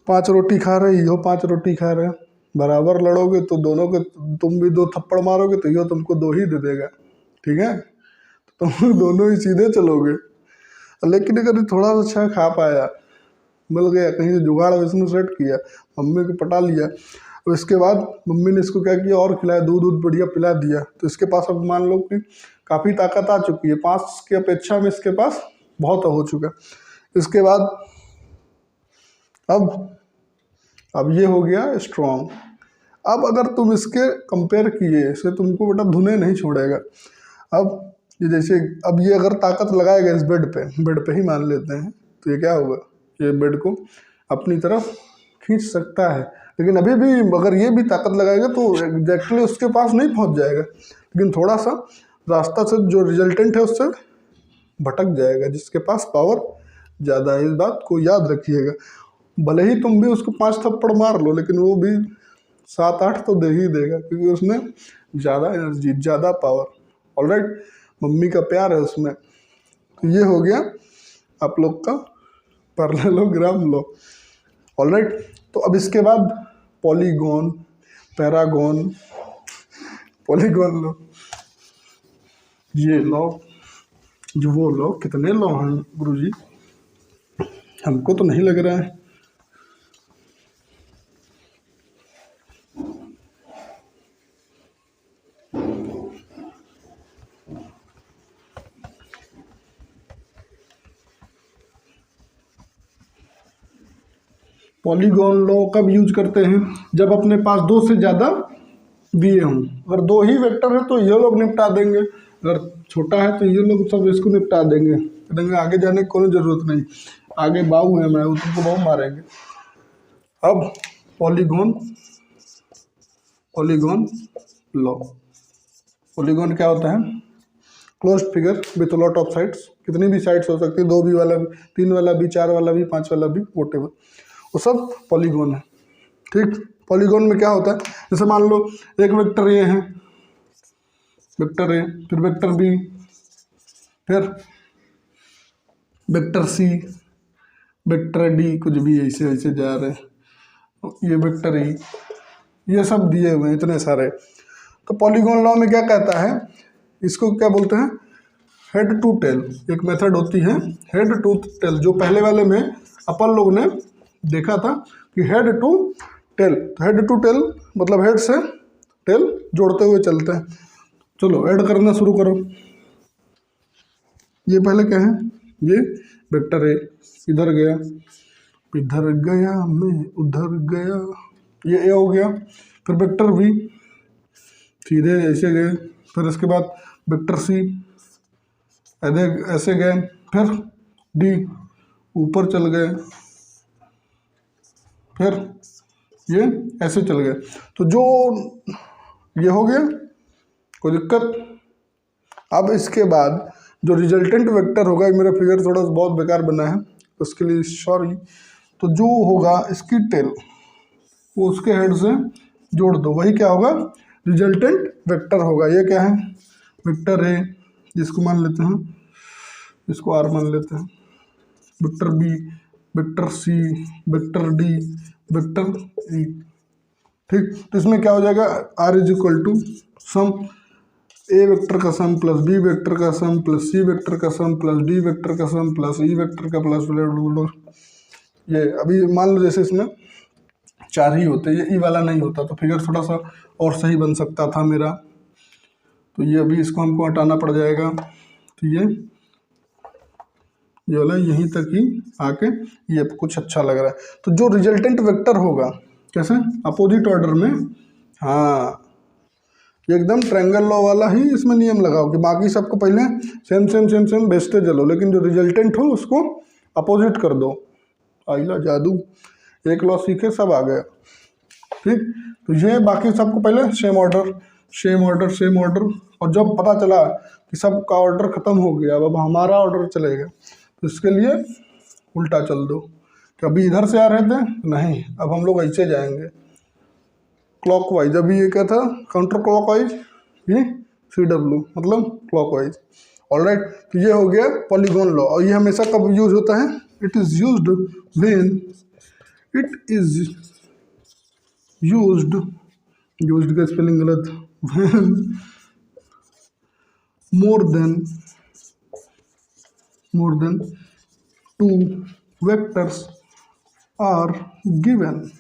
5 रोटी खा रहे, यो 5 रोटी खा रहे, बराबर लड़ोगे तो दोनों के, तुम भी 2 थप्पड़ मारोगे तो यो तुमको 2 ही दे देगा, ठीक है, तो तुम दोनों ही सीधे चलोगे। लेकिन अगर थोड़ा सा अच्छा खा पाया, मिल गया कहीं से जुगाड़ उसने सेट किया, मम्मी को पटा लिया, और इसके बाद मम्मी ने इसको क्या किया और खिलाया, दूध बढ़िया पिला दिया, तो इसके पास अब मान लो कि काफ़ी ताकत आ चुकी है, 5 की अपेक्षा में इसके पास बहुत हो चुका। इसके बाद अब ये हो गया स्ट्रॉन्ग। अब अगर तुम इसके कंपेयर किए इसे, तुमको बेटा धुने नहीं छोड़ेगा। अब ये जैसे अब ये अगर ताकत लगाएगा इस बेड पे ही मान लेते हैं, तो ये क्या होगा, ये बेड को अपनी तरफ खींच सकता है, लेकिन अभी भी अगर ये भी ताकत लगाएगा तो एग्जैक्टली उसके पास नहीं पहुंच जाएगा, लेकिन थोड़ा सा रास्ता से जो रिजल्टेंट है उससे भटक जाएगा, जिसके पास पावर ज़्यादा है। इस बात को याद रखिएगा। भले ही तुम भी उसको 5 थप्पड़ मार लो, लेकिन वो भी 7-8 तो दे ही देगा, क्योंकि उसमें ज़्यादा एनर्जी, ज़्यादा पावर। ऑलराइट, मम्मी का प्यार है उसमें। तो ये हो गया आप लोग का पैरेललोग्राम लॉ। ऑलराइट, तो अब इसके बाद पॉलीगॉन, पैरागॉन, पॉलीगॉन लॉ, ये लॉ, जो वो लॉ, कितने लॉ हैं गुरुजी, हमको तो नहीं लग रहा है। पॉलीगॉन लॉ कब यूज करते हैं, जब अपने पास 2 से ज़्यादा दिए हों। अगर 2 ही वेक्टर है तो ये लोग निपटा देंगे, अगर छोटा है तो ये लोग सब इसको निपटा देंगे, आगे जाने की कोई ज़रूरत नहीं, आगे बाऊ है मैं, तुमको बाऊ मारेंगे। अब पॉलीगॉन लॉ, पॉलीगॉन क्या होता है, closed figure with lot of sides, कितनी भी साइड्स हो सकती है, 2 भी वाला भी, 3 वाला भी, 4 वाला भी, 5 वाला भी, वोटेवर, वो सब पॉलीगॉन है। ठीक, पॉलीगॉन में क्या होता है, जैसे मान लो एक वेक्टर ए है, वेक्टर ए, फिर वेक्टर बी, फिर वेक्टर सी, वेक्टर डी, कुछ भी ऐसे ऐसे जा रहे हैं, ये वेक्टर ई, ये सब दिए हुए हैं इतने सारे। तो पॉलीगॉन लॉ में क्या कहता है, इसको क्या बोलते हैं, हेड टू टेल। एक मेथड होती है हेड टू टेल, जो पहले वाले में अपन लोग ने देखा था कि हेड टू टेल। तो हेड टू टेल मतलब हेड से टेल जोड़ते हुए चलते हैं। चलो ऐड करना शुरू करो। ये पहले क्या है, ये वेक्टर ए, इधर गया, मैं उधर गया, ये ए हो गया। फिर वेक्टर बी सीधे ऐसे गए, फिर इसके बाद वेक्टर सी ऐसे गए, फिर डी ऊपर चल गए, फिर ये ऐसे चल गए। तो जो ये हो गया, कोई दिक्कत। अब इसके बाद जो रिजल्टेंट वेक्टर होगा, मेरा फिगर थोड़ा बहुत बेकार बना है उसके लिए सॉरी, तो जो होगा इसकी टेल वो उसके हेड से जोड़ दो, वही क्या होगा, रिजल्टेंट वेक्टर होगा। ये क्या है, वेक्टर ए, जिसको मान लेते हैं, इसको आर मान लेते हैं, vector B, vector C, vector D, vector E. ठीक, तो इसमें क्या हो जाएगा, R is equal to sum A vector का सम प्लस बी वेक्टर का सम प्लस सी वेक्टर का सम प्लस डी वेक्टर का सम प्लस ई वेक्टर का प्लस, ये अभी मान लो जैसे इसमें 4 ही होते, ये ई वाला नहीं होता तो फिगर थोड़ा सा और सही बन सकता था मेरा। तो ये अभी इसको हमको हटाना पड़ जाएगा। तो ये वाला यहीं तक ही आके ये कुछ अच्छा लग रहा है। तो जो रिजल्टेंट वेक्टर होगा, कैसे, अपोजिट ऑर्डर में, हाँ एकदम ट्रायंगल लॉ वाला ही इसमें नियम लगाओ कि बाकी सबको पहले सेम सेम सेम सेम बेचते चलो, लेकिन जो रिजल्टेंट हो उसको अपोजिट कर दो। आइला जादू, एक लॉ सीखे सब आ गया। ठीक, तो ये बाकी सबको पहले same order same order same order, और जब पता चला कि सबका ऑर्डर खत्म हो गया अब हमारा ऑर्डर चलेगा, तो इसके लिए उल्टा चल दो कि अभी इधर से आ रहे थे, नहीं अब हम लोग ऐसे जाएंगे क्लॉकवाइज। अभी ये क्या था, काउंटर क्लॉकवाइज, ये CW मतलब क्लॉकवाइज। ऑलराइट, तो ये हो गया पॉलीगॉन लॉ। और ये हमेशा कब यूज होता है, it is used when it is used का स्पेलिंग गलत, when more than two vectors are given.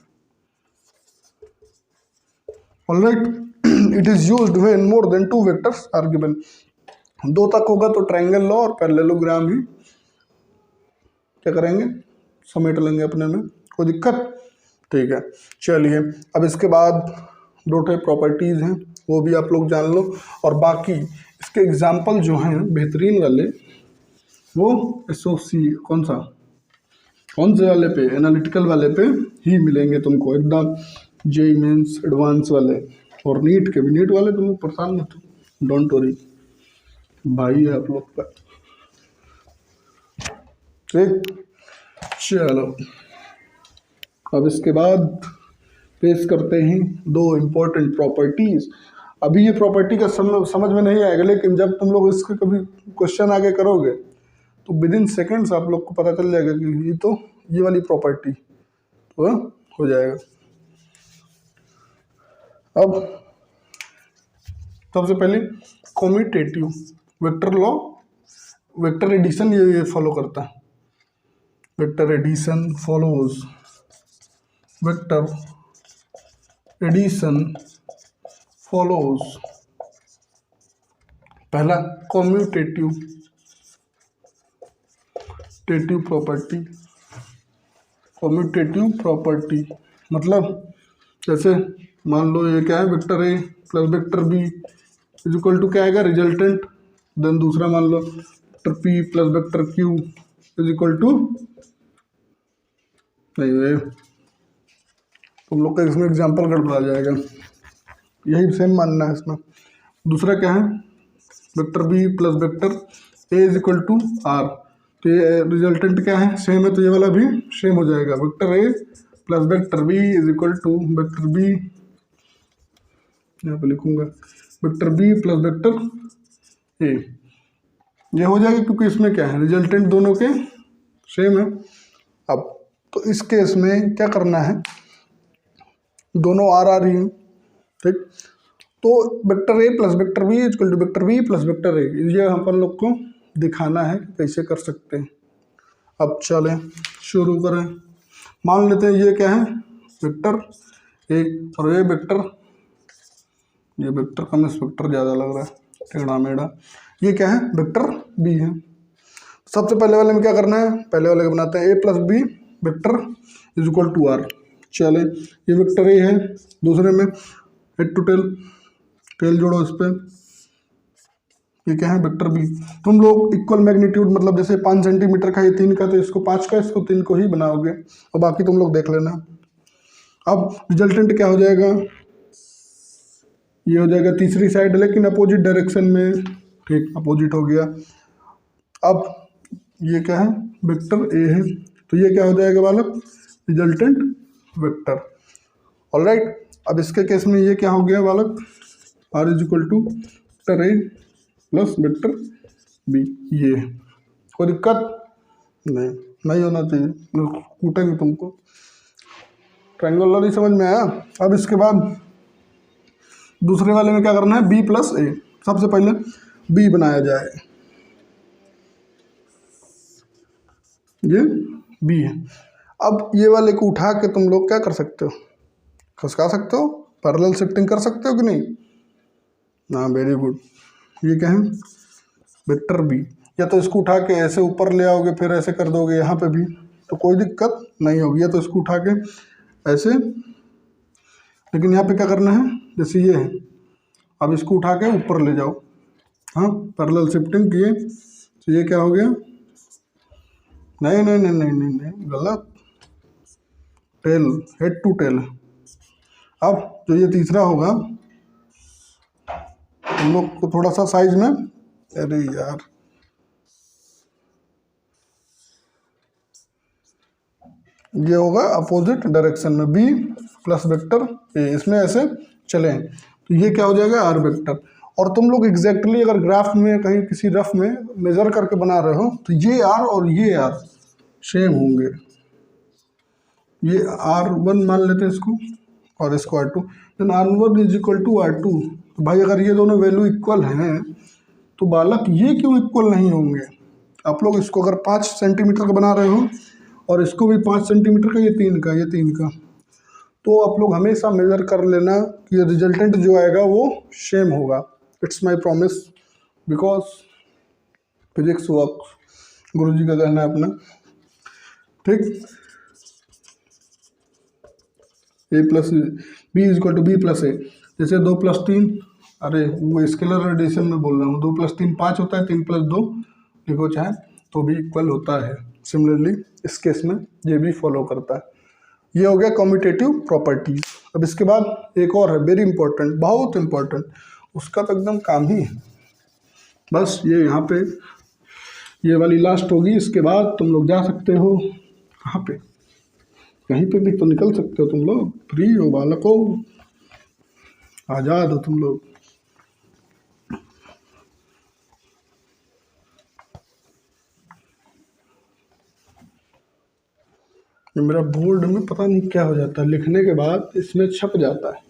Alright, it is used when more than two vectors are given. दो तक होगा तो ट्रायंगल लॉ और पैरेललोग्राम ही क्या करेंगे, समेट लेंगे अपने में, कोई दिक्कत, ठीक है। चलिए अब इसके बाद दो ठे प्रॉपर्टीज हैं वो भी आप लोग जान लो, और बाकी इसके एग्जाम्पल जो हैं बेहतरीन वाले वो कौन से वाले पे, एनालिटिकल वाले पे ही मिलेंगे तुमको, एकदम जेईई मेंस एडवांस वाले और नीट के भी। नीट वाले तुम लोग परेशान मत हो, डोंट वरी, भाई है आप लोग का, ठीक। चलो अब इसके बाद पेश करते हैं दो इम्पोर्टेंट प्रॉपर्टीज। अभी ये प्रॉपर्टी का समझ में नहीं आएगा, लेकिन जब तुम लोग इसके कभी क्वेश्चन आगे करोगे तो विद इन सेकेंड्स आप लोग को पता चल जाएगा कि ये तो ये वाली प्रॉपर्टी तो हो जाएगा। अब सबसे पहले commutative vector law, vector addition ये फॉलो करता है। Vector addition follows, vector addition follows, पहला कम्यूटेटिव प्रॉपर्टी। कम्यूटेटिव प्रॉपर्टी मतलब जैसे मान लो ये क्या है, vector A plus vector B is equal to क्या आएगा, रिजल्टेंट। देन दूसरा मान लो vector P plus vector Q is equal to, नहीं तुम लोग का इसमें एग्जाम्पल गड़बड़ा जाएगा, यही सेम मानना है इसमें। दूसरा क्या है, vector B plus vector A is equal to R, तो ये रिजल्टेंट क्या है, सेम है, तो ये वाला भी सेम हो जाएगा। Vector A plus vector B is equal to vector B, यहाँ पे लिखूंगा vector B plus vector A, ये हो जाएगा क्योंकि इसमें क्या है, रिजल्टेंट दोनों के सेम है। अब तो इस केस में क्या करना है, दोनों आर ही हैं, ठीक। तो vector A plus vector B is equal to vector B plus vector A, ये अपन लोग को दिखाना है कि कैसे कर सकते हैं। अब चलें शुरू करें। मान लेते हैं ये क्या है, वेक्टर ए और ये वेक्टर कम, इस वेक्टर ज़्यादा लग रहा है, टेढ़ा मेढ़ा। ये क्या है, वेक्टर बी है। सबसे पहले वाले में क्या करना है, पहले वाले का बनाते हैं A plus B vector is equal to R. चले ये वेक्टर ए है, दूसरे में हेड टू टेल जोड़ो इस पर, ये क्या है वेक्टर बी। तुम लोग इक्वल मैग्नीट्यूड मतलब जैसे 5 सेंटीमीटर का ये 3 का, तो इसको 5 का इसको 3 को ही बनाओगे, और बाकी तुम लोग देख लेना। अब रिजल्टेंट क्या हो जाएगा, ये हो जाएगा तीसरी साइड लेकिन अपोजिट डायरेक्शन में, ठीक अपोजिट हो गया। अब ये क्या है, वेक्टर ए है, तो ये क्या हो जाएगा बालक, रिजल्टेंट वेक्टर। ऑलराइट, अब इसके केस में ये क्या हो गया बालक, R is equal to vector A plus vector B. ये कोई दिक्कत नहीं होना चाहिए, कूटेंगे तुमको। ट्रायंगल लॉ नहीं समझ में आया। अब इसके बाद दूसरे वाले में क्या करना है, बी प्लस ए। सबसे पहले बी बनाया जाए, ये बी है। अब ये वाले को उठा के तुम लोग क्या कर सकते हो, खसका सकते हो, पैरेलल शिफ्टिंग कर सकते हो कि नहीं, हाँ वेरी गुड। ये क्या है, वेक्टर बी। या तो इसको उठा के ऐसे ऊपर ले आओगे, फिर ऐसे कर दोगे यहाँ पे भी, तो कोई दिक्कत नहीं होगी। या तो इसको उठा के ऐसे, लेकिन यहाँ पे क्या करना है, जैसे ये है, अब इसको उठा के ऊपर ले जाओ, हाँ पैरेलल शिफ्टिंग किए, तो ये क्या हो गया, नहीं नहीं नहीं नहीं नहीं, नहीं गलत, टेल, हेड टू टेल। अब जो ये तीसरा होगा, हम लोग को थोड़ा सा साइज में, अरे यार ये होगा अपोजिट डायरेक्शन में, बी प्लस वेक्टर ए, इसमें ऐसे चलें तो ये क्या हो जाएगा, आर वेक्टर। और तुम लोग एग्जैक्टली अगर ग्राफ में कहीं किसी रफ में मेजर करके बना रहे हो तो ये आर और ये आर सेम होंगे। ये R1 मान लेते हैं इसको और इसको R2, then R1 is equal to R2। तो भाई अगर ये दोनों वैल्यू इक्वल हैं तो बालक ये क्यों इक्वल नहीं होंगे। आप लोग इसको अगर 5 सेंटीमीटर का बना रहे हो और इसको भी 5 सेंटीमीटर का, ये 3 का, ये 3 का, तो आप लोग हमेशा मेजर कर लेना कि ये रिजल्टेंट जो आएगा वो सेम होगा। It's my promise, because physics work, guru ji का कहना है अपना। ठीक, A plus B is equal to B plus A. जैसे 2 + 3, अरे वो स्केलर एडिशन में बोल रहा हूँ, 2 + 3 5 होता है, 3 + 2 लिखो चाहे तो भी इक्वल होता है। सिमिलरली इस केस में ये भी फॉलो करता है। ये हो गया कम्यूटेटिव प्रॉपर्टीज। अब इसके बाद एक और है वेरी इंपॉर्टेंट, बहुत इंपॉर्टेंट, उसका तो एकदम काम ही है। बस ये यहाँ पे ये वाली लास्ट होगी, इसके बाद तुम लोग जा सकते हो कहाँ पे, कहीं पे भी तो निकल सकते हो तुम लोग, फ्री हो बालको, आज़ाद हो तुम लोग। ये मेरा बोर्ड में पता नहीं क्या हो जाता है, लिखने के बाद इसमें छप जाता है।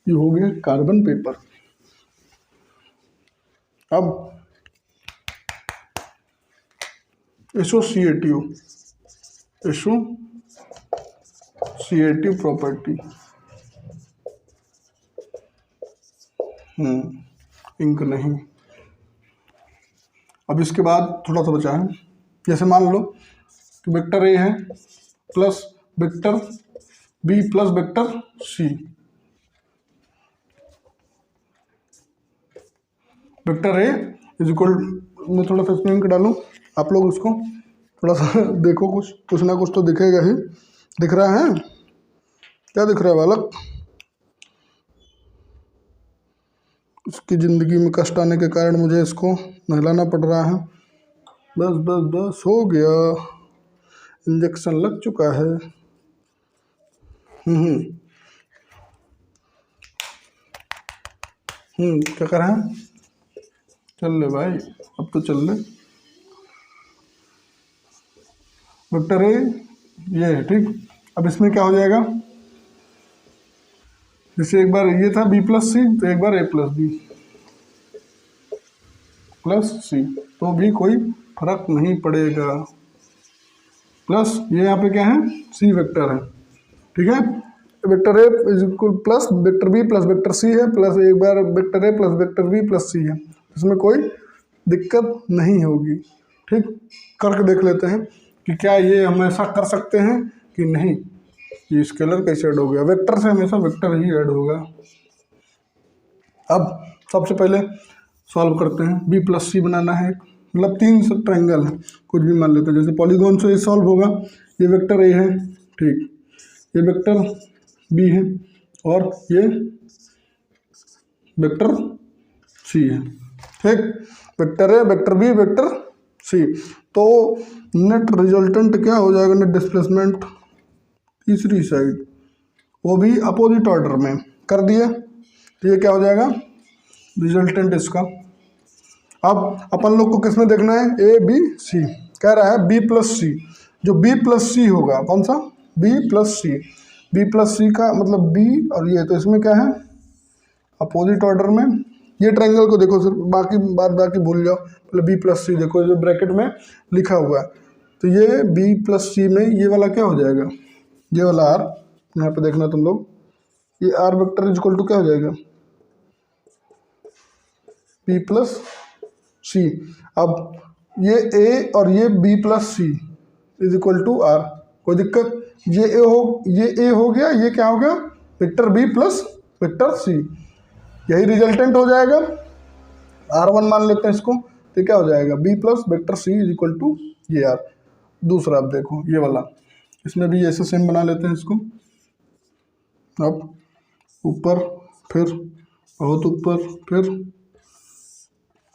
ये हो गया कार्बन पेपर। अब एसोसिएटिव प्रॉपर्टी, इंक नहीं। अब इसके बाद थोड़ा सा बचा है, जैसे मान लो कि वेक्टर ए है plus vector B plus vector C. Vector A is equal, मैं थोड़ा सा इसमें इंक डालूँ, आप लोग उसको थोड़ा सा देखो, कुछ ना कुछ तो दिखेगा ही। दिख रहा है, क्या दिख रहा है बालक? उसकी ज़िंदगी में कष्ट आने के कारण मुझे इसको नहलाना पड़ रहा है। बस बस बस हो गया, इंजेक्शन लग चुका है। क्या कर रहा है? चल ले भाई, अब तो चल ले। वेक्टर ए ये है, ठीक। अब इसमें क्या हो जाएगा, जैसे एक बार ये था बी प्लस सी, तो एक बार ए प्लस बी प्लस सी, तो भी कोई फर्क नहीं पड़ेगा। प्लस ये यहाँ पे क्या है, सी वेक्टर है, ठीक है। Vector A is equal plus vector B plus vector C है, प्लस एक बार vector A plus vector B plus C है, इसमें कोई दिक्कत नहीं होगी। ठीक, करके देख लेते हैं कि क्या ये हम ऐसा कर सकते हैं कि नहीं। ये स्केलर कैसे ऐड हो गया, वेक्टर से हमेशा वेक्टर ही ऐड होगा। अब सबसे पहले सॉल्व करते हैं, बी प्लस सी बनाना है, मतलब 3 ट्रायंगल है, कुछ भी मान लेते हैं, जैसे पॉलीगॉन से ये सॉल्व होगा। ये वेक्टर ए है, ठीक, ये वेक्टर बी है और ये वेक्टर सी है, ठीक। Vector A, vector B, vector C, तो नेट रिजल्टेंट क्या हो जाएगा, नेट डिस्प्लेसमेंट तीसरी साइड, वो भी अपोजिट ऑर्डर में कर दिया, तो ये क्या हो जाएगा रिजल्टेंट इसका। अब अपन लोग को किसमें देखना है, ए बी सी, कह रहा है बी प्लस सी, जो बी प्लस सी होगा, कौन सा, बी प्लस सी, बी प्लस सी का मतलब बी और ये, तो इसमें क्या है अपोजिट ऑर्डर में। ये ट्रायंगल को देखो, सिर्फ बाकी बाकी भूल जाओ, मतलब बी प्लस सी देखो जो ब्रैकेट में लिखा हुआ है, तो ये बी प्लस सी में ये वाला क्या हो जाएगा, ये वाला आर, यहाँ पे देखना तुम लोग, ये R vector is equal to क्या हो जाएगा, बी प्लस सी। अब ये ए और ये B plus C is equal to R, कोई दिक्कत, ये ए हो गया, ये क्या हो गया vector B plus vector C, यही रिजल्टेंट हो जाएगा। R1 मान लेते हैं इसको, तो क्या हो जाएगा B plus vector C is equal to ये आर। दूसरा अब देखो ये वाला, इसमें भी ऐसे सेम बना लेते हैं इसको। अब ऊपर, फिर बहुत ऊपर, फिर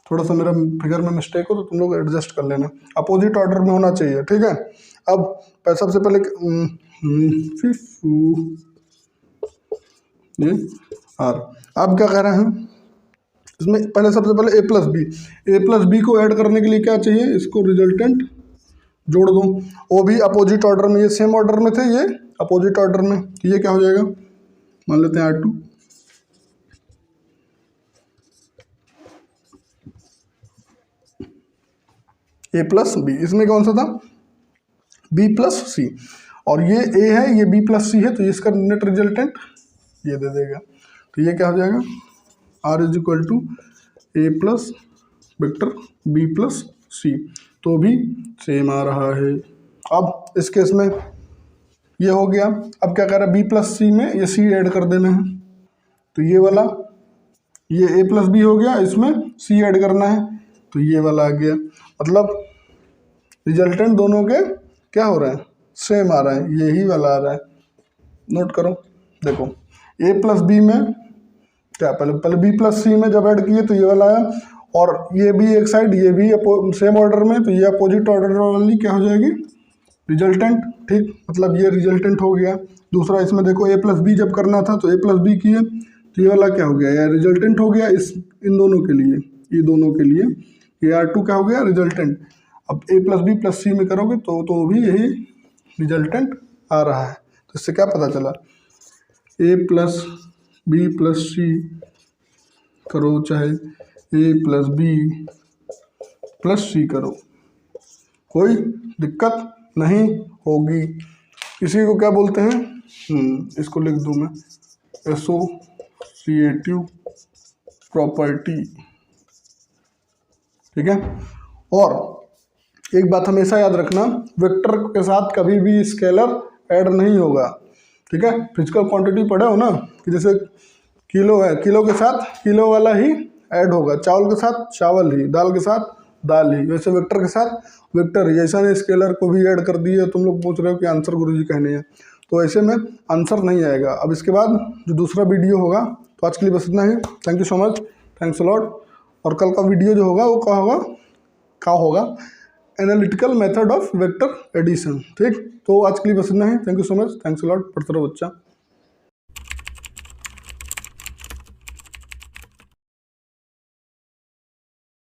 थोड़ा सा मेरा फिगर में मिस्टेक हो तो तुम लोग एडजस्ट कर लेना, अपोजिट ऑर्डर में होना चाहिए, ठीक है। अब सबसे पहले ये आर, अब क्या कह रहे हैं इसमें, पहले सबसे पहले ए प्लस बी को ऐड करने के लिए क्या चाहिए, इसको रिजल्टेंट जोड़ दो, वो भी अपोजिट ऑर्डर में, ये सेम ऑर्डर में थे, ये अपोजिट ऑर्डर में, तो ये क्या हो जाएगा, मान लेते हैं R2 ए प्लस बी, इसमें कौन सा था बी प्लस सी, और ये ए है, ये बी प्लस सी है, तो इसका नेट रिजल्टेंट ये दे देगा, तो ये क्या हो जाएगा R is equal to A plus vector B plus C, तो भी सेम आ रहा है। अब इस केस में ये हो गया, अब क्या कर रहा है बी प्लस सी में ये सी ऐड कर देना है, तो ये वाला ये ए प्लस बी हो गया, इसमें सी ऐड करना है, तो ये वाला आ गया, मतलब रिजल्टेंट दोनों के क्या हो रहा है, सेम आ रहा है, यही वाला आ रहा है। नोट करो, देखो ए प्लस बी में क्या, पहले बी प्लस सी में जब ऐड किए तो ये वाला आया, और ये भी एक साइड, ये भी सेम ऑर्डर में, तो ये अपोजिट ऑर्डर वाली क्या हो जाएगी रिजल्टेंट, ठीक, मतलब ये रिजल्टेंट हो गया। दूसरा इसमें देखो ए प्लस बी जब करना था तो ए प्लस बी किए, तो ये वाला क्या हो गया, यह रिजल्टेंट हो गया इन दोनों के लिए, ये दोनों के लिए ये R2 क्या हो गया रिजल्टेंट। अब ए प्लस बी प्लस सी में करोगे तो भी यही रिजल्टेंट आ रहा है, तो इससे क्या पता चला, ए प्लस बी प्लस सी करो चाहे ए प्लस बी प्लस सी करो, कोई दिक्कत नहीं होगी। इसी को क्या बोलते हैं, इसको लिख दूं मैं, एसोसिएटिव प्रॉपर्टी, ठीक है। और एक बात हमेशा याद रखना, वेक्टर के साथ कभी भी स्केलर ऐड नहीं होगा, ठीक है। फिजिकल क्वांटिटी पढ़े हो ना, कि जैसे किलो है, किलो के साथ किलो वाला ही ऐड होगा, चावल के साथ चावल ही, दाल के साथ दाल ही, वैसे वेक्टर के साथ वेक्टर ही। ऐसा नहीं स्केलर को भी ऐड कर दिए, तुम लोग पूछ रहे हो कि आंसर गुरुजी कहने हैं, तो ऐसे में आंसर नहीं आएगा। अब इसके बाद जो दूसरा वीडियो होगा, तो आज के लिए बस इतना ही। Thank you so much, thanks a lot. और कल का वीडियो जो होगा वो क्या होगा analytical method of vector addition, ठीक। तो आज के लिए बस इतना ही, thank you so much, thanks a lot, पढ़ते रहो बच्चा।